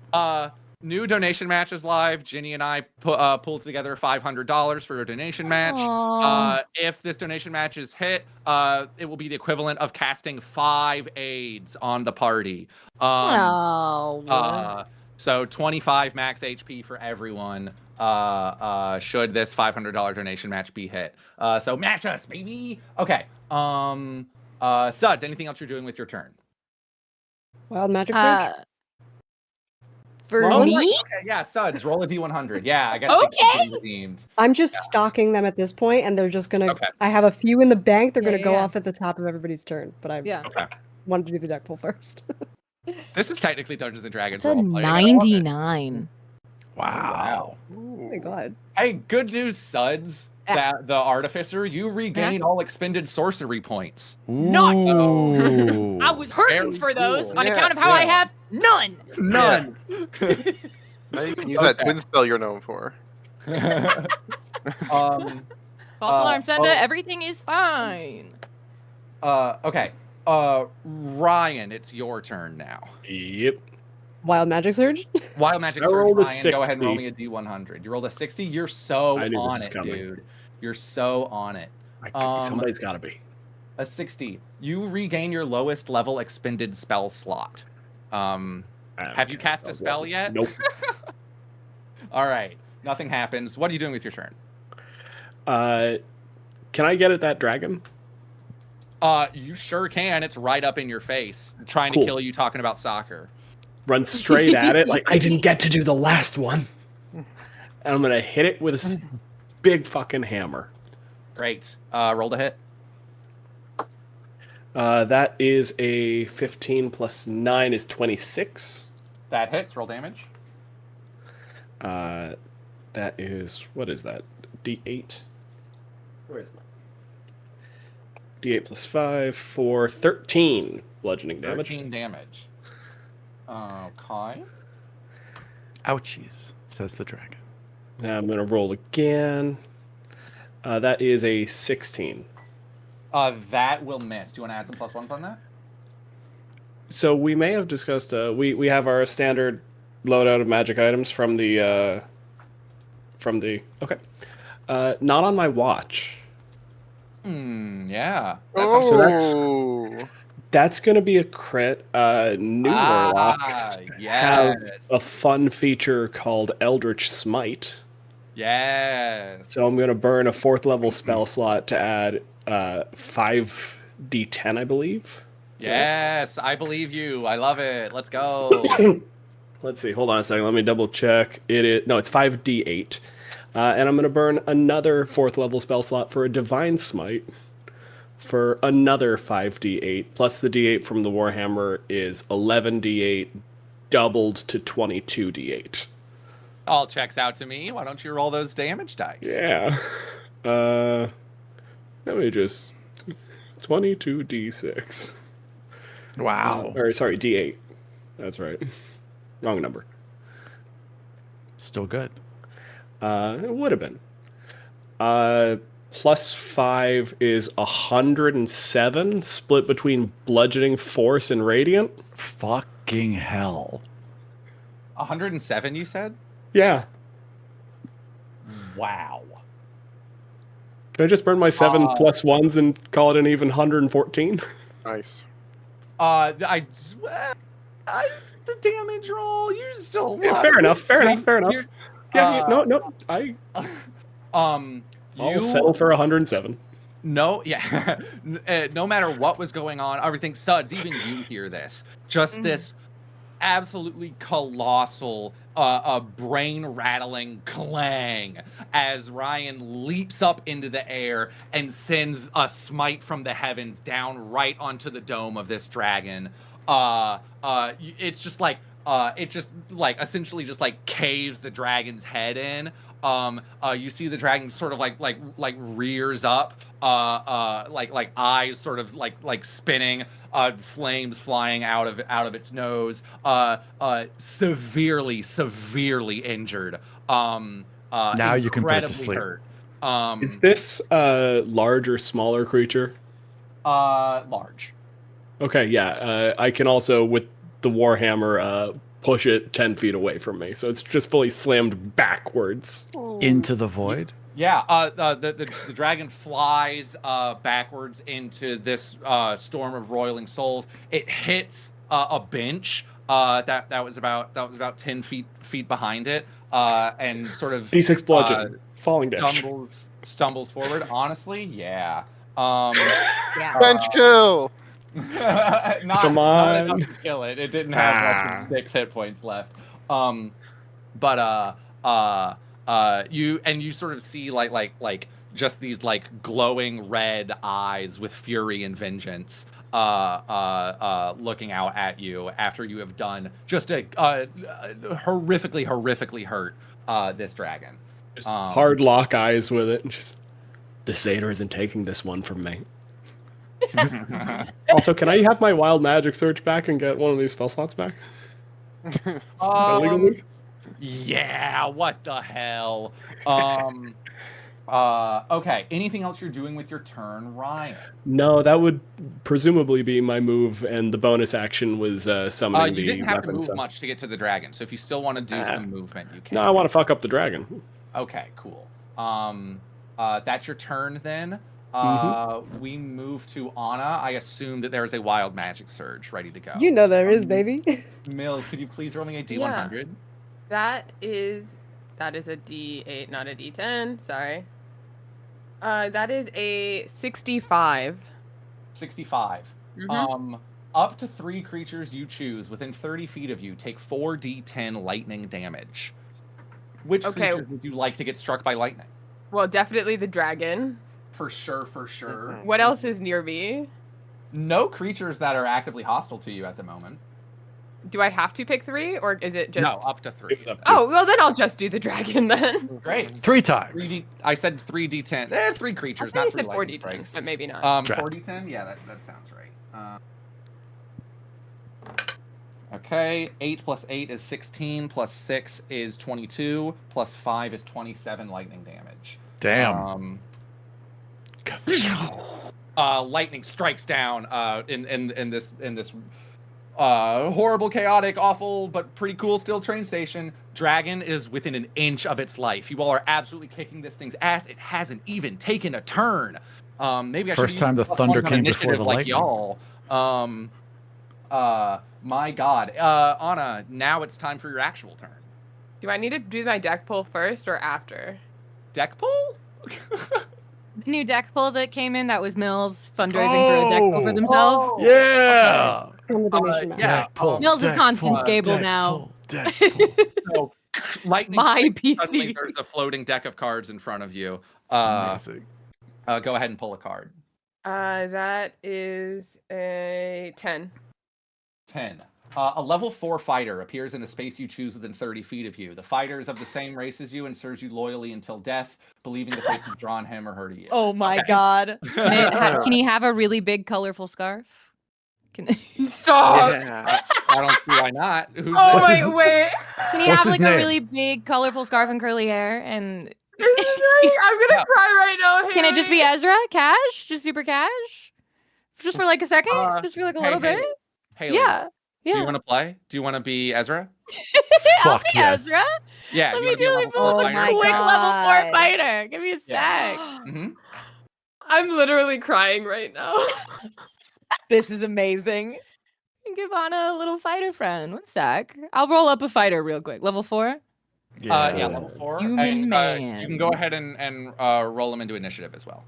New donation match is live. Ginny and I pulled together $500 for a donation match. Aw. If this donation match is hit, it will be the equivalent of casting 5 aids on the party. So 25 max HP for everyone. Should this $500 donation match be hit? So match us, baby. Okay. Suds, anything else you're doing with your turn? Wild magic search. For Oh, me? Okay, yeah, Suds, roll a D100. Yeah, I guess Okay. they can be redeemed. I'm just stalking them at this point, and they're just gonna. Okay. I have a few in the bank. They're Yeah, gonna go yeah. off at the top of everybody's turn, but I Yeah. Okay. wanted to do the deck pull first. This is technically Dungeons and Dragons It's a roleplay. I love it. 99. Wow. Oh my god. Hey, good news, Suds. Yeah. That the artificer, you regain all expended sorcery points. None. Ooh. I was hurting Very for those cool. on Yeah, account of how I yeah. have none. None. Now you can use that Okay. twin spell you're known for. False alarm, Senda. oh. Everything is fine. Okay. Ryan, it's your turn now. Yep. Wild magic surge. Wild Magic I Surge, rolled a Ryan, go ahead and roll 60. me a D100. You rolled a 60? You're so I knew this on was it, coming. dude. You're so on it. Somebody's got to be. A 60. You regain your lowest level expended spell slot. Have you cast a spell yet? Nope. All right. Nothing happens. What are you doing with your turn? Can I get at that dragon? You sure can. It's right up in your face, trying to Cool. kill you, talking about soccer. Run straight at it. Like, I didn't get to do the last one. And I'm going to hit it with a big fucking hammer. Great. Roll to hit. That is a 15 plus 9 is 26. That hits. Roll damage. That is, what is that? D8? Where is my? D8 plus 5 for 13 bludgeoning damage. 13 damage. Okay. Ouchies, says the dragon. Now I'm going to roll again. That is a 16. That will miss. Do you want to add some +1s on that? So we may have discussed, we have our standard loadout of magic items from the, okay. Not on my watch. Yeah. Oh, That's going to be a crit. New Warlocks have a fun feature called Eldritch Smite. Yes. So I'm going to burn a 4th level spell slot to add 5d10, I believe. Yes, I believe you. I love it. Let's go. Let's see. Hold on a second. Let me double check. It's 5d8. And I'm going to burn another 4th level spell slot for a Divine Smite for another 5d8. Plus the d8 from the Warhammer is 11d8 doubled to 22d8. All checks out to me. Why don't you roll those damage dice? Yeah. Let me just... 22d6. Wow. Or, sorry, d8. That's right. Wrong number. Still good. It would have been. Plus 5 is 107, split between bludgeoning, force, and radiant. Fucking hell. 107, you said? Yeah. Wow. Can I just burn my 7 plus 1s and call it an even 114? nice. It's a damage roll. You're still Yeah, fair enough. Yeah, no. I'll settle for 107. No, yeah. No matter what was going on, everything, Suds, even you hear this. Just this absolutely colossal, brain-rattling clang as Ryan leaps up into the air and sends a smite from the heavens down right onto the dome of this dragon. It's just like, essentially just like caves the dragon's head in. You see the dragon sort of like rears up, like eyes sort of like spinning, flames flying out of its nose, severely injured. Now you can put it to sleep. Hurt. Is this a large or smaller creature? Large. Okay, yeah. I can also, with the Warhammer, push it 10 feet away from me, so it's just fully slammed backwards. Into the void? Yeah, the dragon flies backwards into this storm of roiling souls. It hits a bench that was about 10 feet behind it, and sort of D6 bludgeon falling down. Stumbles forward. Honestly, yeah. Bench kill. Not enough to kill it. It didn't have much 6 hit points left. You sort of see like just these like glowing red eyes with fury and vengeance looking out at you after you have done just a horrifically hurt this dragon. Just hard lock eyes with it and just, the satyr isn't taking this one from me. Also, can I have my wild magic search back and get one of these spell slots back? Yeah, what the hell? Okay, anything else you're doing with your turn, Ryan? No, that would presumably be my move, and the bonus action was summoning the you didn't have to weapon, move so. much to get to the dragon, so if you still want to do some movement, you can. No, I want to fuck up the dragon. Okay, cool. That's your turn then. We move to Anna. I assume that there is a wild magic surge ready to go. You know there is, baby. Mills, could you please roll me a D100? That is a D8, not a D10. Sorry. That is a 65. 65. Mhm. Up to 3 creatures you choose within 30 feet of you take 4d10 lightning damage. Which Okay. creatures would you like to get struck by lightning? Well, definitely the dragon. For sure, for sure. Mhm. What else is near me? No creatures that are actively hostile to you at the moment. Do I have to pick 3, or is it just? No, up to 3. Oh, well then I'll just do the dragon then. Great. 3 times. 3D. I said 3d10. 3 I creatures, thought you not 3 said lightning 4d10, strikes. but maybe not. 4d10. Yeah, that sounds right. Okay, 8 plus 8 is 16, plus 6 is 22, plus 5 is 27 lightning damage. Damn. Lightning strikes down in this horrible, chaotic, awful, but pretty cool still train station. Dragon is within an inch of its life. You all are absolutely kicking this thing's ass. It hasn't even taken a turn. Maybe I First should time the thunder came before the like lightning. y'all. My God, Anna. Now it's time for your actual turn. Do I need to do my deck pull first or after? Deck pull? The new deck pull that came in, that was Mills fundraising for a deck pull for themselves. Yeah. From the donation match. Yeah, Deck pull, Mills is deck Constance pull, Gable deck now. pull, deck pull. So, lightning My strikes, suddenly PC. there's a floating deck of cards in front of you. Amazing. Go ahead and pull a card. That is a 10. 10. A level 4 fighter appears in a space you choose within 30 feet of you. The fighter is of the same race as you and serves you loyally until death, believing the fate has drawn him or her to you. Oh my Okay. God. Can he have a really big, colorful scarf? Stop! Yeah. I don't see why not. Who's Oh this? his- wait. Can he What's have his like name? a really big, colorful scarf and curly hair? And This is great. I'm gonna Yeah. cry right now. can it just be Haley. Ezra? Cash? Just super cash? Just for like a second? Just for like a little bit? Haley, Yeah. do you Yeah. want to play? Do you want to be Ezra? I'll Fuck be yes. Ezra. Yeah. Let you me want to be a do level like 4 Oh a fighter? my quick level 4 God. fighter. Give me a sec. Mm-hmm. I'm literally crying right now. This is amazing. Give Anna a little fighter friend. One sec. I'll roll up a fighter real quick. Level 4. Yeah, level 4. Human and, man. You can go ahead and roll him into initiative as well.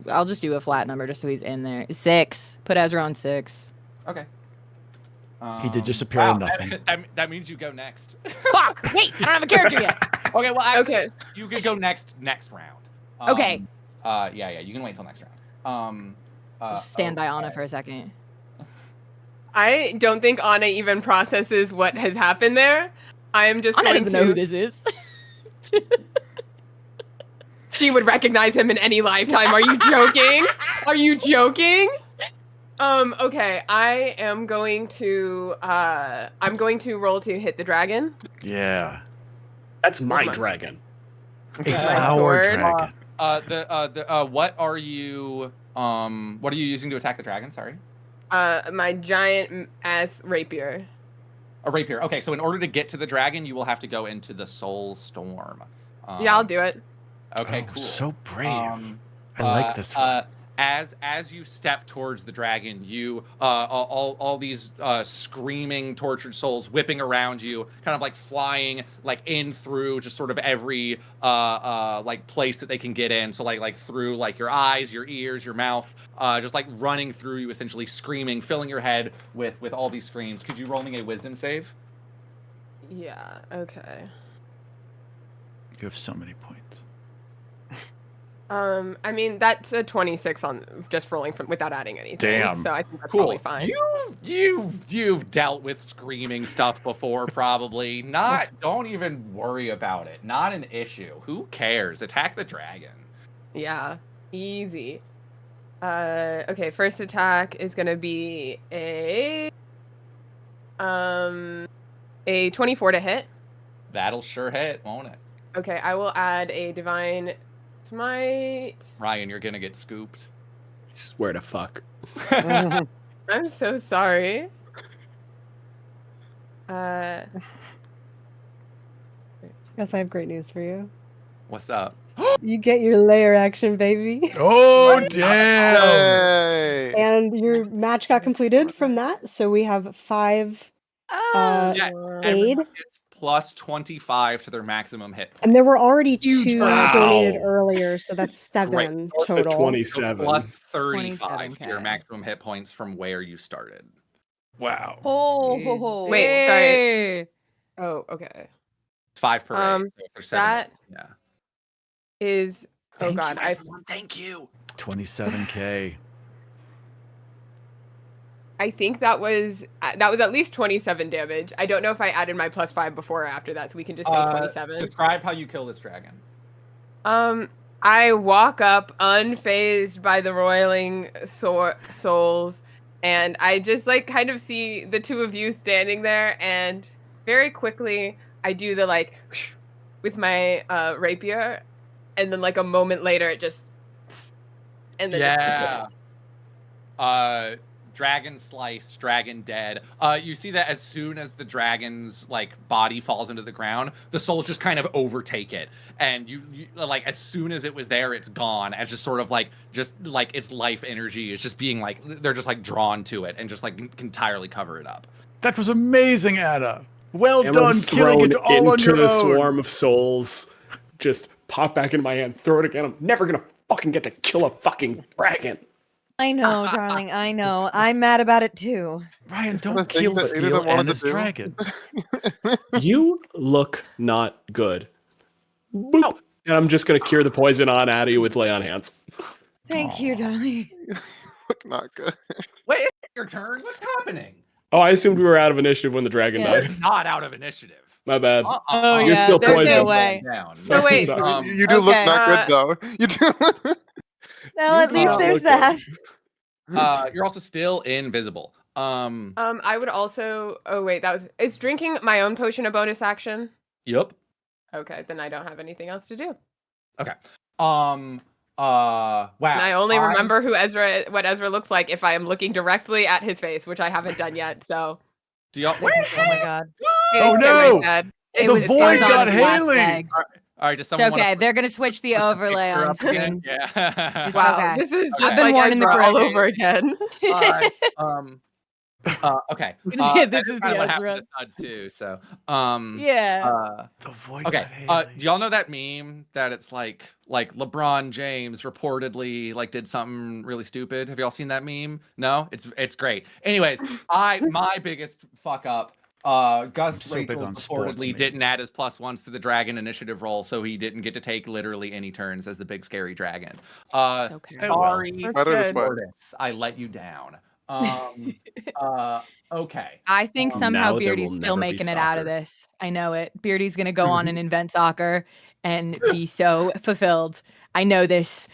I'll just do a flat number just so he's in there. 6. Put Ezra on 6. Okay. He did just appear wow, in nothing. That means you go next. Fuck! Wait, I don't have a character yet. Okay, well, actually, Okay. you could go next round. Okay. Yeah, you can wait till next round. Just stand by Anna for a second. I don't think Anna even processes what has happened there. I am just Anna going doesn't to. know who this is. She would recognize him in any lifetime. Are you joking? Are you joking? Okay, I am going to roll to hit the dragon. Yeah. That's my my- dragon. It's My our sword. dragon. What are you using to attack the dragon? Sorry. My giant ass rapier. A rapier. Okay, so in order to get to the dragon, you will have to go into the soul storm. Yeah, I'll do it. Okay, Oh, cool. so brave. Um, I like this one. As you step towards the dragon, you all these screaming, tortured souls whipping around you, kind of like flying like in through just sort of every like place that they can get in. So like through like your eyes, your ears, your mouth, just like running through you, essentially screaming, filling your head with all these screams. Could you roll me a wisdom save? Yeah. Okay. You have so many points. I mean that's a 26 on just rolling from without adding anything. Damn. So I think that's Cool. probably fine. You've dealt with screaming stuff before, probably. Don't even worry about it. Not an issue. Who cares? Attack the dragon. Yeah. Easy. Okay, first attack is gonna be a 24 to hit. That'll sure hit, won't it? Okay, I will add a divine smite. Ryan, you're gonna get scooped. Swear to fuck. I'm so sorry. Yes, I have great news for you. What's up? You get your layer action, baby. Oh, damn. Yay. And your match got completed from that. So we have 5 Yeah, aid. everyone gets plus 25 to their maximum hit points. And there were already Huge 2 Wow. donated earlier, so that's 7 Great. North of total. 27. Plus 35 to your 27K. maximum hit points from where you started. Wow. Oh, Wait, sorry. Hey. Oh, okay. 5 per raid. So if there's 7 that- raids, yeah. Is oh Thank god, you, everyone. Thank you. 27K. I think that was at least 27 damage. I don't know if I added my +5 before or after that, so we can just say 27. Describe how you kill this dragon. I walk up unfazed by the roiling souls, and I just like kind of see the two of you standing there, and very quickly I do the like with my rapier, and then like a moment later it just and then Yeah. Dragon sliced, dragon dead. You see that as soon as the dragon's like body falls into the ground, the souls just kind of overtake it, and you like as soon as it was there, it's gone. As just sort of like its life energy is just being like they're just like drawn to it and just like entirely cover it up. That was amazing, Anna. Well And done I'm killing thrown it all on into your the own. swarm of souls. Just pop back into my hand, throw it again. I'm never gonna fucking get to kill a fucking dragon. I know, darling. I know. I'm mad about it too. Ryan, It's not a don't thing kill that Ada Steel wanted and to his do. dragon. You look not good. Boop. And I'm just gonna cure the poison on out of you with lay on hands. Thank you, darling. Not good. Wait, it's your turn. What's happening? Oh, I assumed we were out of initiative when the dragon Yeah. died. Not out of initiative. My bad. Oh, You're yeah, still there's no poisoned. way. Down. So wait, You do look okay. not good though. You do. Well, at do least not there's look good. that. You're also still invisible. I would also is drinking my own potion a bonus action? Yep. Okay, then I don't have anything else to do. Okay. Wow. And I only remember what Ezra looks like if I am looking directly at his face, which I haven't done yet. So Do y'all? Oh my god. Oh, It's no! my head. It The was void on got his last Haley! leg. All right. Just It's someone. okay. They're gonna switch the overlay picture on up again? screen. Yeah. It's Wow, okay. this is I've just been like warning the Ezra all crowd. over again. All right. Okay. Yeah, That's this is kind of what Ezra. happened to Suds too. So. Yeah. The void Okay. got Haley. Do y'all know that meme that it's like LeBron James reportedly like did something really stupid? Have y'all seen that meme? No, it's great. Anyways, my biggest fuck up. Gus so big Rachel on sports reportedly memes. didn't add his +1s to the dragon initiative roll, so he didn't get to take literally any turns as the big scary dragon. It's okay. Sorry, That's Better this good. way. Mortis, I let you down. Okay. I think somehow Now there Beardy's will still never be making it out of soccer. this. I know it. Beardy's gonna go on and invent soccer and be so fulfilled. I know this.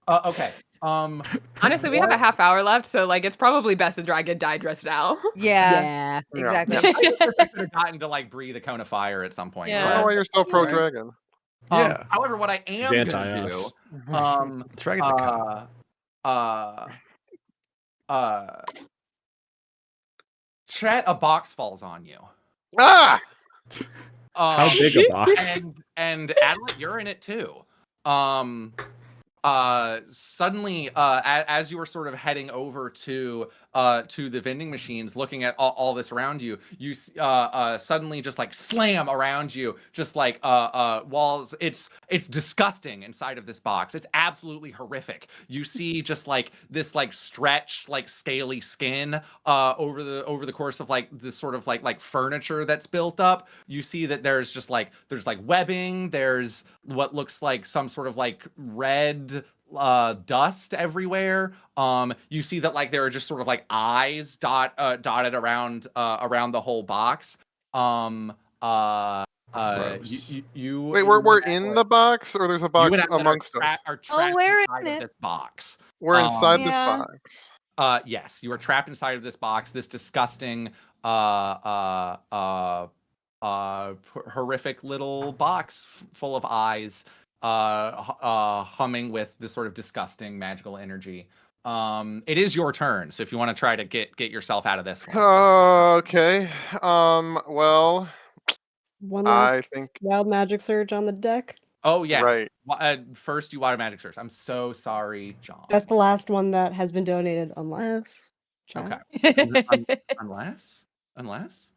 Okay. Honestly, we have a half hour left, so like it's probably best the dragon died just now. Yeah, Yeah, exactly. I wish I could have gotten to like breathe a cone of fire at some point. I don't Yeah. know why you're so pro Sure. dragon. Yeah. However, what I She's am gonna anti-us. do, Dragon's a cow. Chet, a box falls on you. Ah! How big a box? And Adeline, you're in it too. Suddenly, as you were sort of heading over to the vending machines, looking at all this around you, you suddenly just like slam around you, just like walls. It's disgusting inside of this box. It's absolutely horrific. You see just like this like stretch, like scaly skin over the course of like this sort of like furniture that's built up. You see that there's webbing. There's what looks like some sort of like red dust everywhere. You see that like there are just sort of like eyes dotted around the whole box. Gross. Wait, we're in the box, or there's a box amongst us? Are trapped we're inside in of it. this box. We're inside this Yeah. box. Yes, you are trapped inside of this box. This disgusting, horrific little box full of eyes, humming with this sort of disgusting magical energy. It is your turn, so if you want to try to get yourself out of this one. Okay. Well, One I last think wild magic surge on the deck. Oh yes. Right. First, you water magic search. I'm so sorry, John. That's the last one that has been donated, unless. Okay. Chat. Unless. Unless?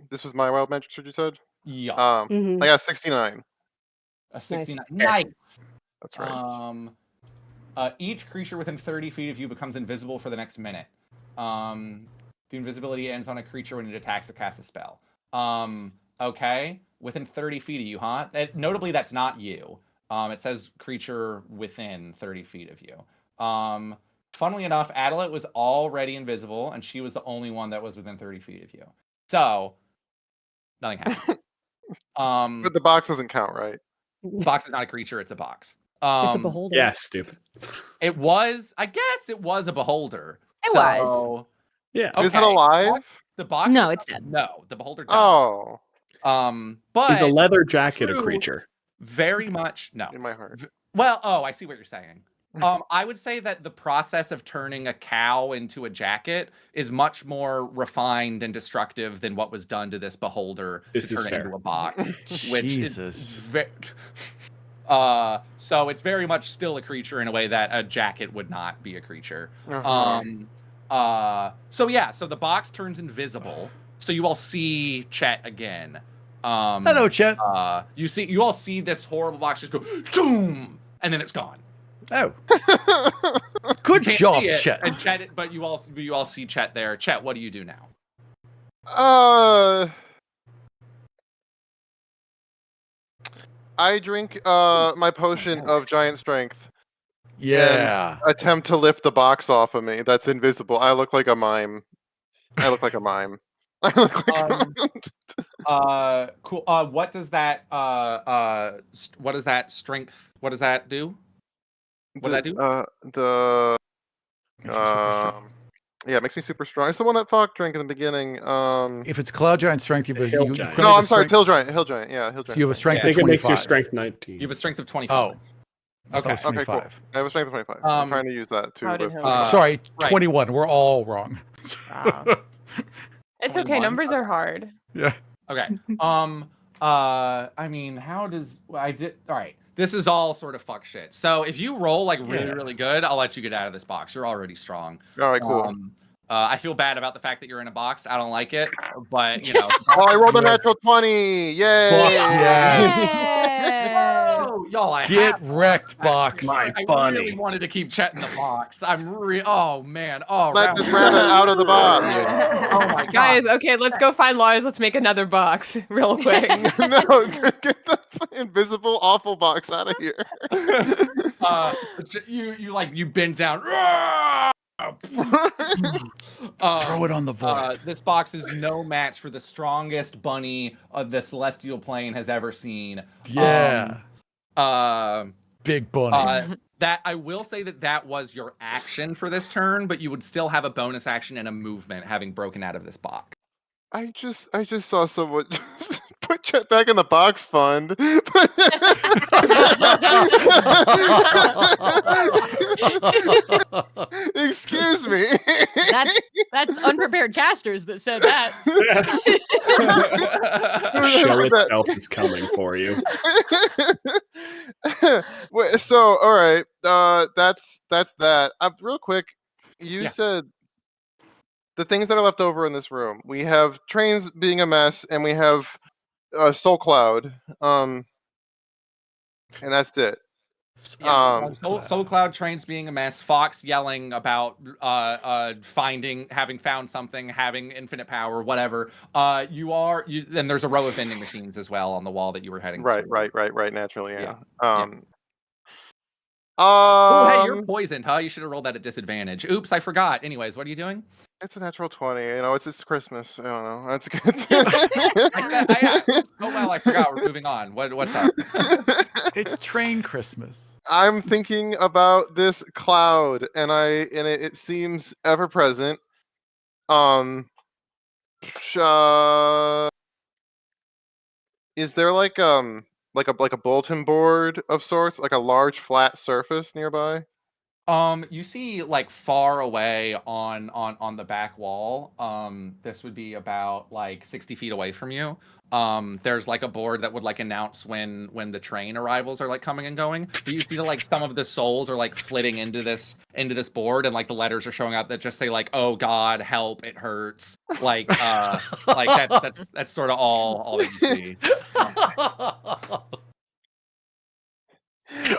This was my wild magic sword, you said? Yeah. I got 69. A 69. Nice. Nice. That's right. Each creature within 30 feet of you becomes invisible for the next minute. The invisibility ends on a creature when it attacks or casts a spell. Okay. Within 30 feet of you, huh? Notably, that's not you. It says creature within 30 feet of you. Funnily enough, Adelit was already invisible, and she was the only one that was within 30 feet of you. So, nothing happened. But the box doesn't count, right? The box is not a creature, it's a box. It's a beholder. Yeah, stupid. It was, I guess it was a beholder. It was. Yeah. Is it alive? The box? No, it's dead. No, the beholder died. Oh. But Is a leather jacket a true. creature? Very much no. In my heart. Well, I see what you're saying. I would say that the process of turning a cow into a jacket is much more refined and destructive than what was done to this beholder This to is turn it fair. into a box. Which Jesus. So it's very much still a creature in a way that a jacket would not be a creature. Uh-huh. So the box turns invisible. So you all see Chet again. Hello, Chet. You all see this horrible box just go boom, and then it's gone. Oh. Good Can't job, see it, Chet. And Chet, but you all see Chet there. Chet, what do you do now? I drink my potion of giant strength. Yeah. And attempt to lift the box off of me that's invisible. I look like a mime. I look like a mime. I look like Cool. What does that strength? What does that do? What does that do? Makes you super strong. Yeah, it makes me super strong. It's the one that Falk drank in the beginning. If it's Cloud Giant strength, you Hill you Giant. equate No, it I'm to sorry, strength- Hill Giant. Yeah, Hill Giant. So you have a strength I of think it makes your 25. strength 19. You have a strength of 25. Oh. Okay. It's 25. Okay, cool. I have a strength of 25. I'm trying to use that to How did lift. Hill Sorry, right. 21. We're all wrong. Wow. It's okay. 21? Numbers are hard. Yeah. Okay. I mean, how does I did? All right. This is all sort of fuck shit. So if you roll like really, really good, I'll let you get out of this box. You're already strong. All right, cool. I feel bad about the fact that you're in a box. I don't like it, but you know. Oh, I rolled a natural 20. Yay! Fuck yes. Oh, y'all, I Get have- wrecked, box. My I bunny. really wanted to keep Chet in the box. Oh man. Oh, Let round this one. rabbit out of the box. Oh my god. Guys, okay, let's go find Lars. Let's make another box real quick. No, get the invisible awful box out of here. You bend down. Throw it on the void. This box is no match for the strongest bunny the celestial plane has ever seen. Yeah. Big bunny. That I will say that was your action for this turn, but you would still have a bonus action and a movement having broken out of this box. I just saw someone put Chet back in the box fund. Excuse me. That's unprepared casters that said that. The show itself is coming for you. So, all right, that's that. Real quick, you said the things that are left over in this room. We have trains being a mess, and we have Soul Cloud, and that's it. Soul Cloud trains being a mess. Fox yelling about having found something, having infinite power, whatever. And there's a row of vending machines as well on the wall that you were heading. Right. to. Naturally, yeah. Hey, you're poisoned, huh? You should have rolled that at disadvantage. Oops, I forgot. Anyways, what are you doing? It's a natural 20. You know, it's Christmas. I don't know. That's good. I forgot. We're moving on. What's up? It's train Christmas. I'm thinking about this cloud, and it seems ever present. Is there like a bulletin board of sorts, like a large flat surface nearby? You see like far away on the back wall. This would be about like 60 feet away from you. There's like a board that would like announce when the train arrivals are like coming and going. But you see that like some of the souls are like flitting into this board, and like the letters are showing up that just say like, "Oh God, help! It hurts." Like that's sort of all that you see.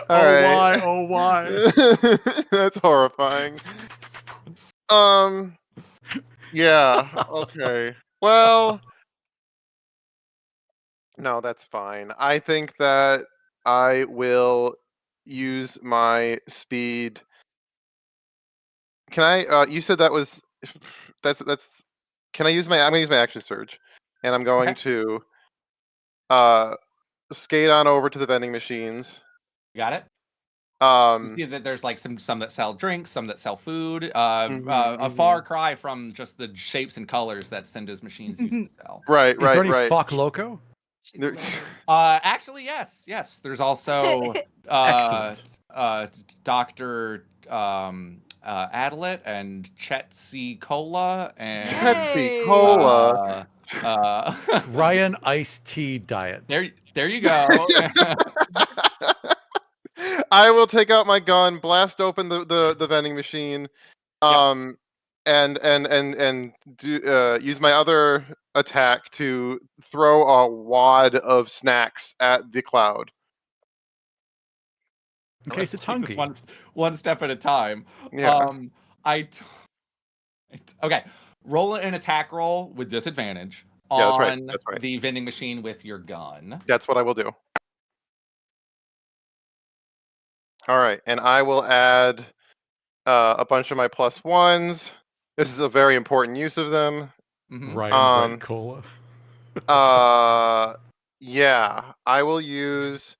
All right. Oh why? That's horrifying. Yeah. Okay. Well, no, that's fine. I think that I will use my speed. Can I? You said that was. That's. Can I use my? I'm gonna use my action surge, and I'm going Okay. to uh skate on over to the vending machines. You got it. You Um. see that there's like some that sell drinks, some that sell food. Mhm, A far mhm. cry from just the shapes and colors that Cinda's machines used to sell. Right. Is there Right. any Right. fuck loco? She's There- amazing. Actually, yes. There's also Excellent. Dr. Adelet and Chetsi Cola and Pepsi Hey. Cola. Ryan iced tea diet. there you go. I will take out my gun, blast open the vending machine, and do, use my other attack to throw a wad of snacks at the cloud. In case it's Let's take this hungry. one step at a time. Yeah. Okay. Roll an attack roll with disadvantage Yeah, that's right. on That's right. the vending machine with your gun. That's what I will do. All right, and I will add a bunch of my +1s. This is a very important use of them. Mhm. Ryan White Cola. Yeah, I will use.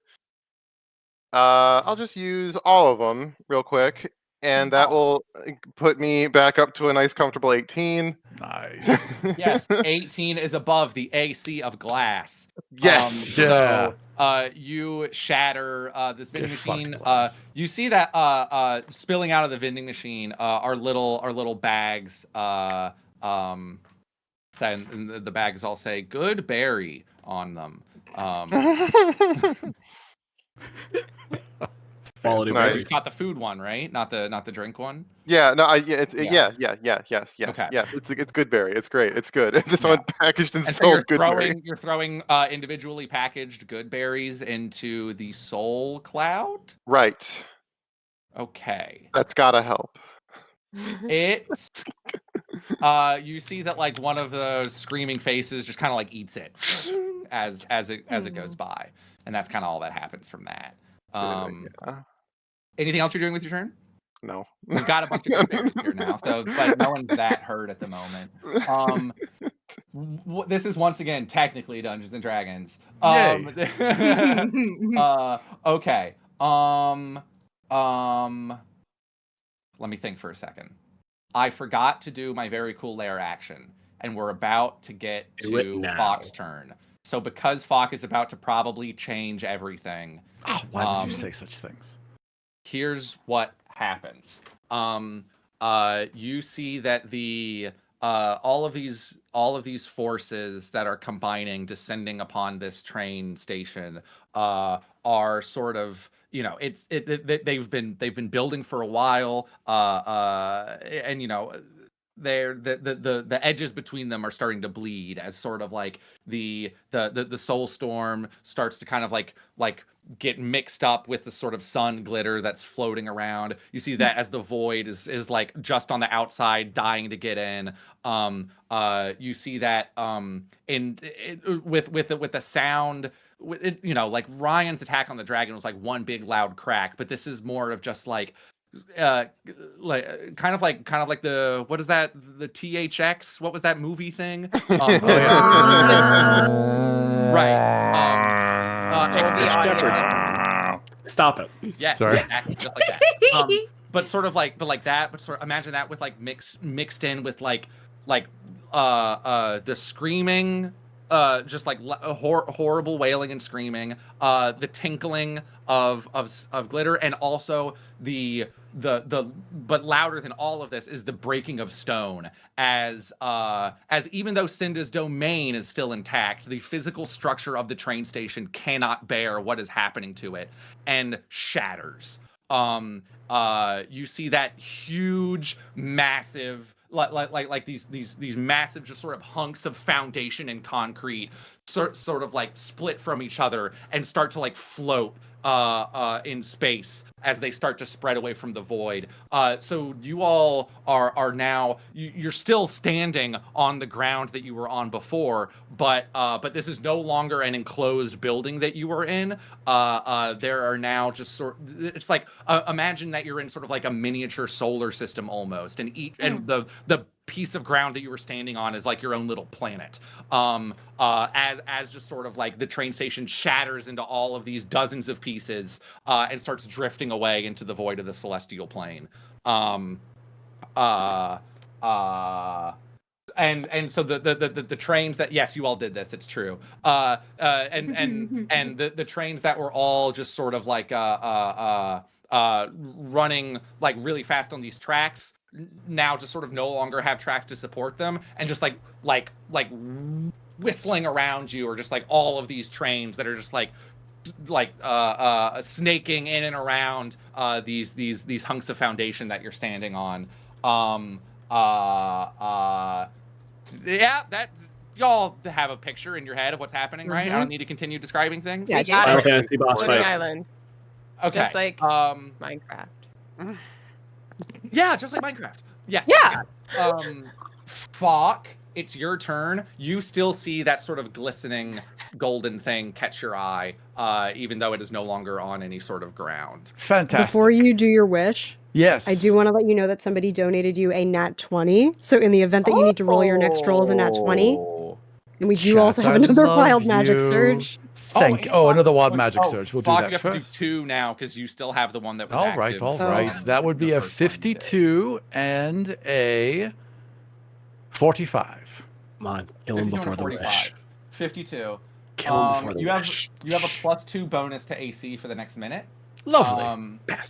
I'll just use all of them real quick, and that will put me back up to a nice, comfortable 18. Nice. Yes, 18 is above the AC of glass. Yes. Yeah. So, you shatter this vending Get fucked, machine. glass. You see that spilling out of the vending machine are little bags. Then the bags all say "Good Berry" on them. Quality Nice. You berries. got the food one, right? Not the drink one. Yeah, no, it's Yeah. yes. Okay. Yes. It's good berry. It's great. It's good. This Yeah. one packaged and And so sold good berry. you're throwing individually packaged good berries into the soul cloud. Right. Okay. That's gotta help. It you see that like one of those screaming faces just kind of like eats it as it goes by, and that's kind of all that happens from that. Yeah. Anything else you're doing with your turn? No. We've got a bunch of good berries here now, so but no one's that hurt at the moment. This is once again technically Dungeons and Dragons. Yay. Okay. Let me think for a second. I forgot to do my very cool lair action, and we're about to get Do it to now. Fox's turn. So because Fox is about to probably change everything, Why would you say such things? here's what happens. You see that the all of these forces that are combining, descending upon this train station, are sort of, they've been building for a while, and they're the edges between them are starting to bleed as sort of like the soul storm starts to kind of like get mixed up with the sort of sun glitter that's floating around. You see that as the void is like just on the outside dying to get in. You see that with the sound, like Ryan's attack on the dragon was like one big loud crack, but this is more of just like kind of like the, what is that, the THX, what was that movie thing? Right. Stop it. Yes, Sorry. exactly, just like that. But sort of like, but sort of imagine that with like mixed in with like the screaming, just like horrible wailing and screaming, the tinkling of glitter, and also the but louder than all of this is the breaking of stone as even though Cinda's domain is still intact, the physical structure of the train station cannot bear what is happening to it and shatters. You see that huge, massive, like these massive, just sort of hunks of foundation and concrete sort of like split from each other and start to like float in space as they start to spread away from the void. So you all are now you're still standing on the ground that you were on before, but this is no longer an enclosed building that you were in. There are now just it's like imagine that you're in sort of like a miniature solar system almost, and and the piece of ground that you were standing on is like your own little planet. As just sort of like the train station shatters into all of these dozens of pieces and starts drifting away into the void of the celestial plane. And so the trains that, yes, you all did this, it's true. And the trains that were all just sort of like running like really fast on these tracks now just sort of no longer have tracks to support them, and just like whistling around you are just like all of these trains that are just like snaking in and around these hunks of foundation that you're standing on. Yeah, that y'all have a picture in your head of what's happening, right? I don't need to continue describing things. Yeah, got Final it. Fantasy boss Floating fight. Island. Okay. Just like Minecraft. Yeah, just like Minecraft. Yes. Yeah. Falk, it's your turn. You still see that sort of glistening golden thing catch your eye, even though it is no longer on any sort of ground. Fantastic. Before you do your wish, yes, I do want to let you know that somebody donated you a nat 20. So in the event that you need to roll your next roll as a nat 20, and we do also have another wild magic surge. Another wild magic surge. We'll do Falk, that you have first. to do 2 now because you still have the one that was All active. right. That would be a 52 and a 45. Come on, kill him before the wish. 52. Kill him before the you have wish. you have a +2 bonus to AC for the next minute. Lovely.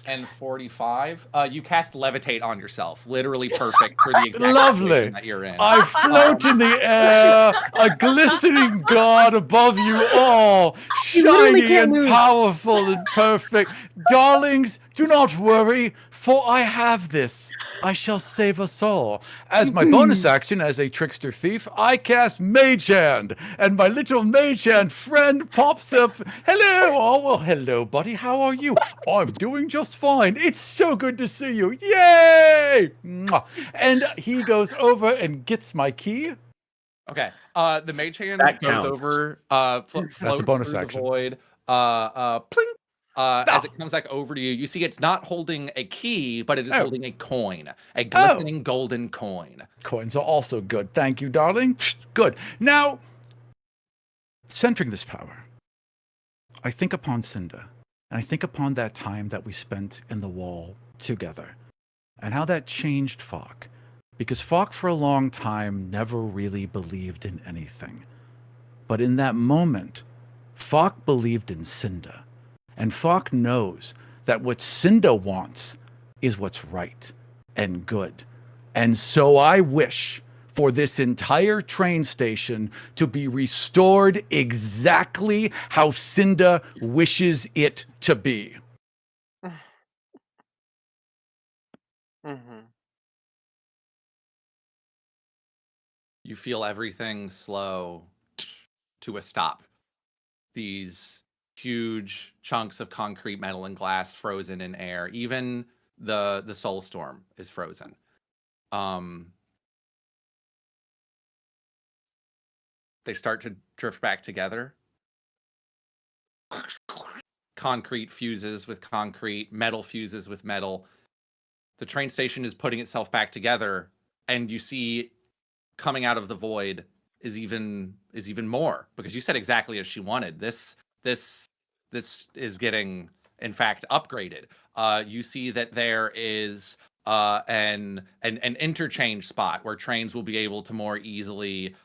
And 45. You cast levitate on yourself. Literally perfect for the exact Lovely. situation that you're in. I float in the air, a glistening god above you all, shiny and powerful and perfect. Darlings, do not worry, for I have this. I shall save us all. As my bonus action as a trickster thief, I cast Mage Hand, and my little Mage Hand friend pops up. Hello. Oh, well, hello, buddy. How are you? I'm doing just fine. It's so good to see you. Yay! Mwah. And he goes over and gets my key. Okay. The Mage Hand That goes counts. over, floats That's a bonus through action. the void. Pling. As it comes back over to you, you see it's not holding a key, but it is holding a coin, a glistening golden coin. Coins are also good. Thank you, darling. Good. Now, centering this power, I think upon Cinda, and I think upon that time that we spent in the wall together, and how that changed Falk. Because Falk, for a long time, never really believed in anything. But in that moment, Falk believed in Cinda. And Falk knows that what Cinda wants is what's right and good. And so I wish for this entire train station to be restored exactly how Cinda wishes it to be. You feel everything slow to a stop. These huge chunks of concrete, metal, and glass frozen in air. Even the soul storm is frozen. They start to drift back together. Concrete fuses with concrete, metal fuses with metal. The train station is putting itself back together, and you see coming out of the void is even more, because you said exactly as she wanted. This is getting, in fact, upgraded. You see that there is an interchange spot where trains will be able to more easily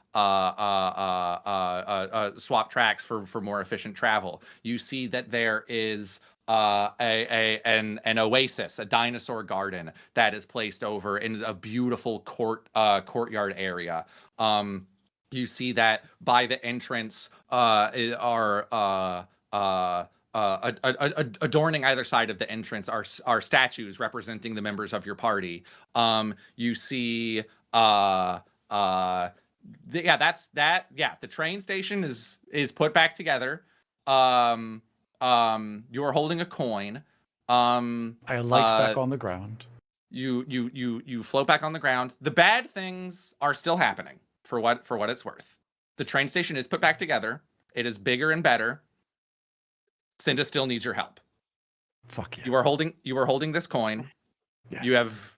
swap tracks for more efficient travel. You see that there is an oasis, a dinosaur garden that is placed over in a beautiful courtyard area. You see that by the entrance adorning either side of the entrance are statues representing the members of your party. You see the train station is put back together. You are holding a coin. I alight back on the ground. You float back on the ground. The bad things are still happening for what it's worth. The train station is put back together. It is bigger and better. Cinda still needs your help. Fuck yes. You are holding this coin. Yes.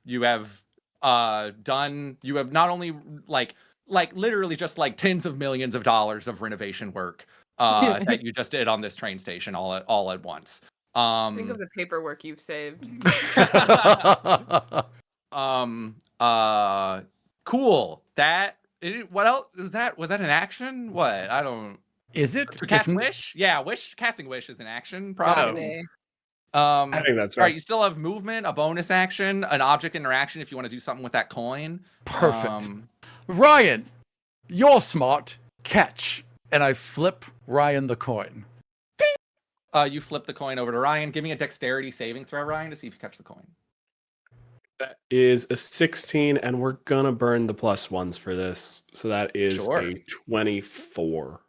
You have not only like literally just like tens of millions of dollars of renovation work that you just did on this train station all at once. Think of the paperwork you've saved. Cool. What else was that? Was that an action? What? I don't. Is it? Cast wish? Yeah, casting wish is an action, probably. I think that's All right. right, you still have movement, a bonus action, an object interaction if you want to do something with that coin. Perfect. Ryan, you're smart. Catch. And I flip Ryan the coin. You flip the coin over to Ryan. Give me a dexterity saving throw, Ryan, to see if you catch the coin. That is a 16, and we're gonna burn the +1s for this. So that is a 24.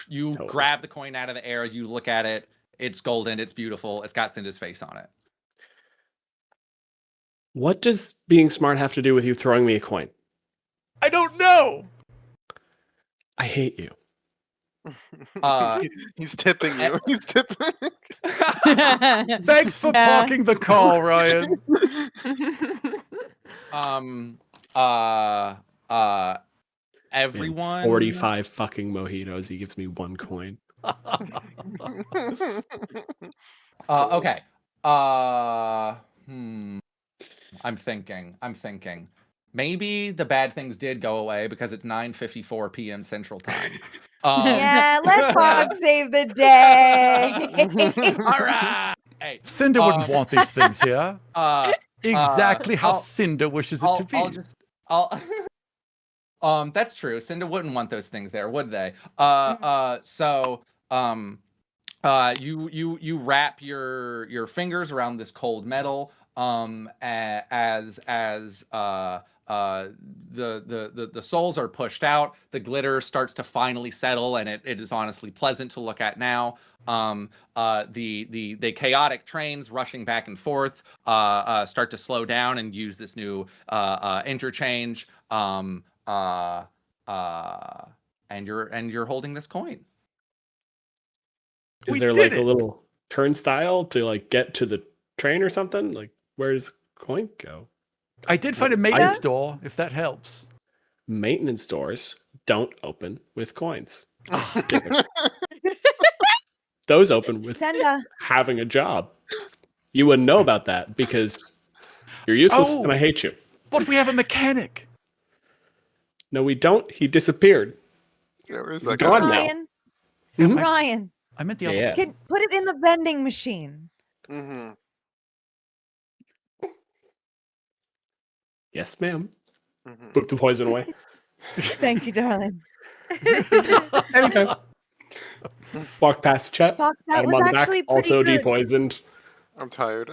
You grab the coin out of the air. You look at it. It's golden. It's beautiful. It's got Cinda's face on it. What does being smart have to do with you throwing me a coin? I don't know. I hate you. He's tipping you. He's tipping. Thanks for parking the call, Ryan. Everyone. 45 fucking mojitos. He gives me 1 coin. Okay. I'm thinking. Maybe the bad things did go away because it's 9:54 p.m. Central Time. Yeah, let Fog save the day. All right. Hey, Cinda wouldn't want these things here. Exactly how Cinda wishes it to be. That's true. Cinda wouldn't want those things there, would they? You wrap your fingers around this cold metal. As the souls are pushed out, the glitter starts to finally settle, and it is honestly pleasant to look at now. The chaotic trains rushing back and forth start to slow down and use this new interchange. And you're holding this coin. Is there like a little turnstile to like get to the train or something? Like, where does the coin go? I did find a maintenance door, if that helps. Maintenance doors don't open with coins. Those open with having a job. You wouldn't know about that because you're useless and I hate you. But we have a mechanic. No, we don't. He disappeared. He's gone Ryan, now. Ryan. I meant the other one. Put it in the vending machine. Mm-hmm. Yes, ma'am. Book the poison away. Thank you, darling. Anytime. Walk past Chet. Fuck, that him was on the back, actually pretty also good. depoisoned. I'm tired.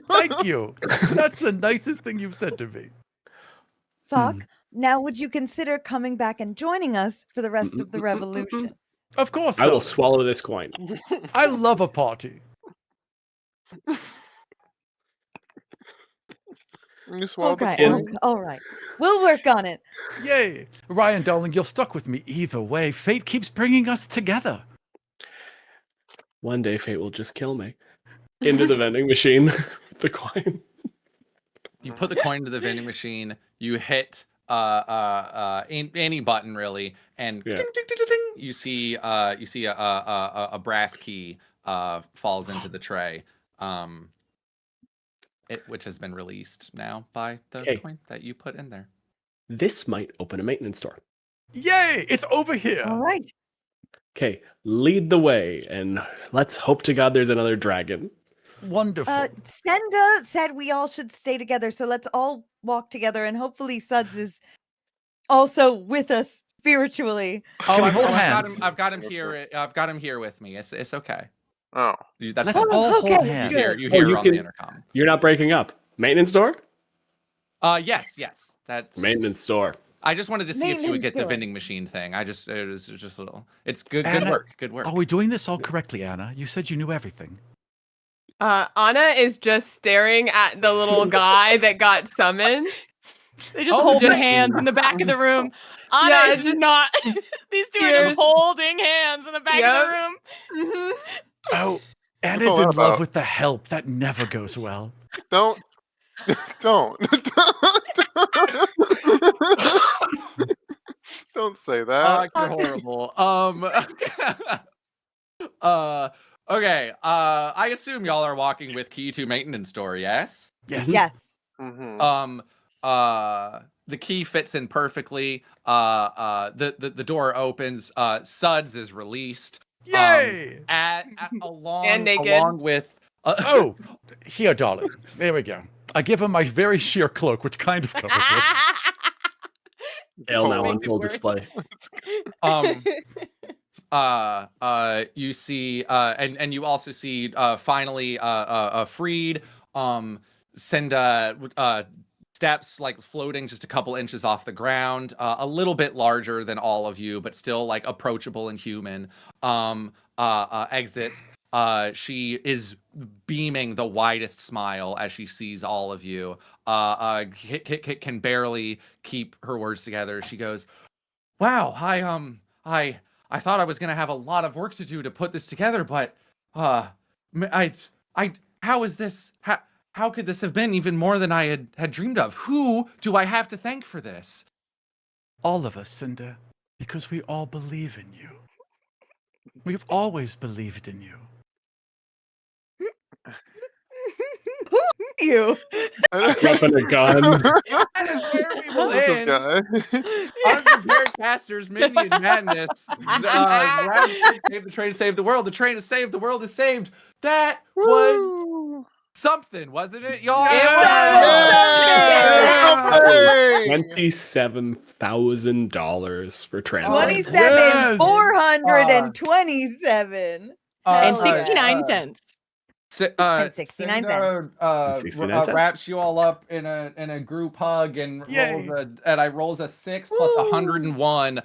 Thank you. That's the nicest thing you've said to me. Fuck. Now, would you consider coming back and joining us for the rest of the revolution? Of course. I will swallow this coin. I love a party. Okay. All right. We'll work on it. Yay. Ryan, darling, you're stuck with me either way. Fate keeps bringing us together. One day fate will just kill me. Into the vending machine with the coin. You put the coin into the vending machine. You hit any button really, and ding, ding, ding, ding, ding, you see a brass key falls into the tray. which has been released now by the Okay. coin that you put in there. This might open a maintenance door. Yay! It's over here. All right. Okay, lead the way, and let's hope to God there's another dragon. Wonderful. Senda said we all should stay together, so let's all walk together, and hopefully Suds is also with us spiritually. Can we hold hands? I've got him here. I've got him here with me. It's okay. Oh, That's Let's all hold okay, hands. you hear you on can- the intercom. You're not breaking up. Maintenance door? Yes. That's Maintenance door. I just wanted to see if you would Maintenance get the door. vending machine thing. It was just a little. It's good Anna, work. Good work. Are we doing this all correctly, Anna? You said you knew everything. Anna is just staring at the little guy that got summoned. They just Oh, holding just- hands in the back of the room. Anna Yeah, is just- not. These two are Cheers. just holding hands in the back of the room. Mhm. Oh, Anna's all in that love about? with the help. That never goes well. don't. Don't say that. You're horrible. Okay. I assume y'all are walking with key to maintenance door. Yes. Yes. Yes. Mhm. The key fits in perfectly. The door opens. Suds is released. Yay! And naked. Along with. Oh, here, darling. There we go. I give him my very sheer cloak, which kind of covers it. Tail now Makes on it full worse. display. You see, and you also see, finally, freed. Senda steps like floating just a couple inches off the ground, a little bit larger than all of you, but still like approachable and human. Exits. She is beaming the widest smile as she sees all of you. Can barely keep her words together. She goes, "Wow, I thought I was gonna have a lot of work to do to put this together, but how is this? How could this have been even more than I had dreamed of? Who do I have to thank for this?" All of us, Cinder, because we all believe in you. We've always believed in you. You. Dropping a gun. That is where we will Who's this end. guy? Unprepared casters, Minion Madness. Save the train to save the world. The train has saved. The world is saved. That was something, wasn't it, y'all? $27,000 for transport. 27,427. And Hell 69 yeah. cents. And 69 Cinder, And 69 cents. wraps you all up in a group hug and Yay. rolls a 6 plus 101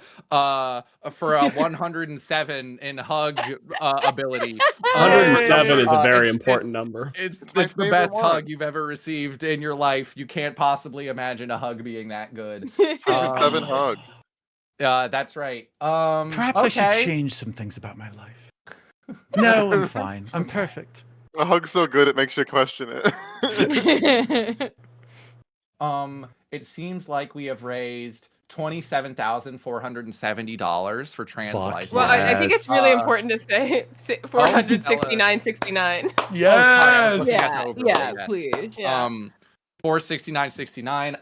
for a 107 in hug ability. 107 is a very It's- important number. It's my the favorite best one. hug you've ever received in your life. You can't possibly imagine a hug being that good. 7 hug. That's right. Perhaps I should okay. change some things about my life. No, I'm fine. I'm perfect. A hug's so good it makes you question it. It seems like we have raised $27,470 for trans Fuck life. Well, I think it's really Uh, important to say 469.69. Yes. Yeah. Yeah, over, yeah, yes. please. Yeah. 469.69.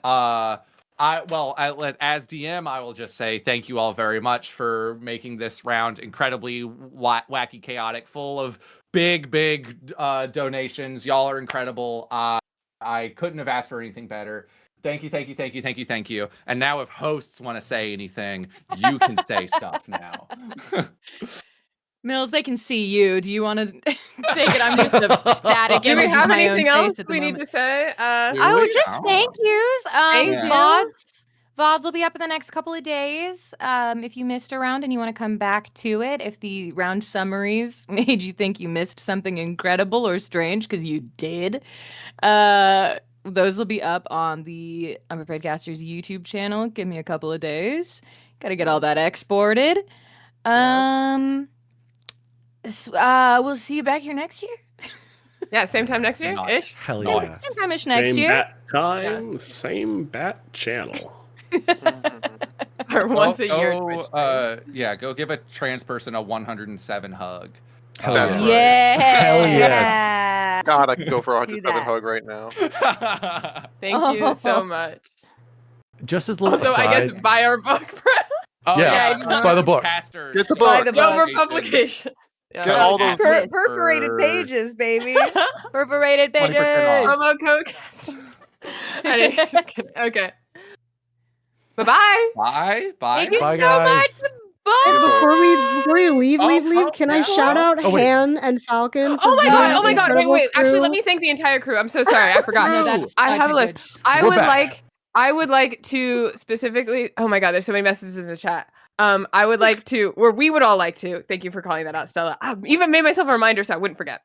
As DM, I will just say thank you all very much for making this round incredibly wacky, chaotic, full of big donations. Y'all are incredible. I couldn't have asked for anything better. Thank you. And now, if hosts want to say anything, you can say stuff now. Mills, they can see you. Do you want to take it? I'm just a static Do we image have of my own anything face else at the we need moment. to say? Oh, just thank yous. Thank you. VODs will be up in the next couple of days. If you missed a round and you want to come back to it, if the round summaries made you think you missed something incredible or strange, because you did, those will be up on the Unprepared Casters YouTube channel. Give me a couple of days. Got to get all that exported. We'll see you back here next year. Yeah, same time next year Not- ish. Hell Nice. yeah. Same time-ish next Same year. bat time, same bat channel. our once a year Go, Twitch stream. yeah, go give a trans person a 107 hug. Hell That's yeah. right. Yeah. Hell yes. Yeah. God, I could go for a Do 107 that. hug right now. Thank you so much. Just as a little Also, I aside, guess buy our book. Oh, Yeah, yeah, buy the book. Casters. Get the Buy book. the Go book. for publication. Yeah. Get all those. Perforated pages, baby. Perforated 20% pages. off. Promo code. Okay. Bye-bye. Bye. Thank you Bye, so guys. much. Bye. Before you leave, Oh, can I yeah. shout out Oh, wait. Han and Falcon for Oh my being god! an Oh my god! Wait, incredible wait. Actually, crew? let me thank the entire crew. I'm so sorry. I forgot. No, that's I such have a list. good- We're back. I would like to specifically. Oh my god! There's so many messages in the chat. I would like to, or we would all like to. Thank you for calling that out, Stella. I even made myself a reminder so I wouldn't forget.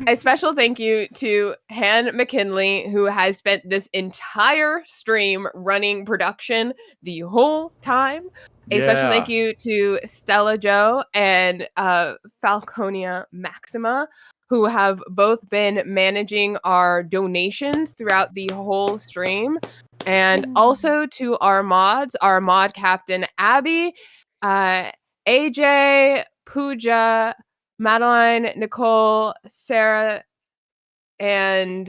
A special thank you to Han McKinley, who has spent this entire stream running production the whole time. A special thank you to Stella Joe and Falconia Maxima, who have both been managing our donations throughout the whole stream. And also to our mods, our mod captain Abby, AJ, Pooja, Madeline, Nicole, Sarah, and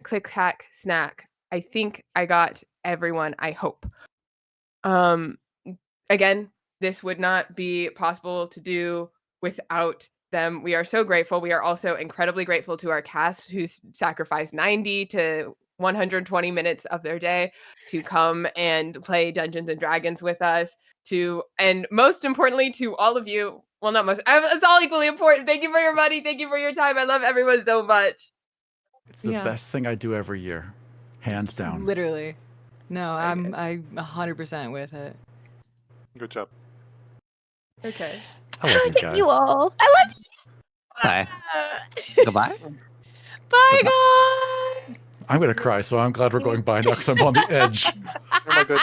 Click Hack Snack. I think I got everyone, I hope. Again, this would not be possible to do without them. We are so grateful. We are also incredibly grateful to our cast who sacrificed 90 to 120 minutes of their day to come and play Dungeons and Dragons with us. And most importantly, to all of you. Well, not most. It's all equally important. Thank you for your money. Thank you for your time. I love everyone so much. It's the best thing I do every year. Hands down. Literally. No, I'm 100% with it. Good job. Okay. I love you guys. You all. I love you. Bye. Goodbye. Bye, guys. I'm going to cry, so I'm glad we're going by now because I'm on the edge. Oh my goodness.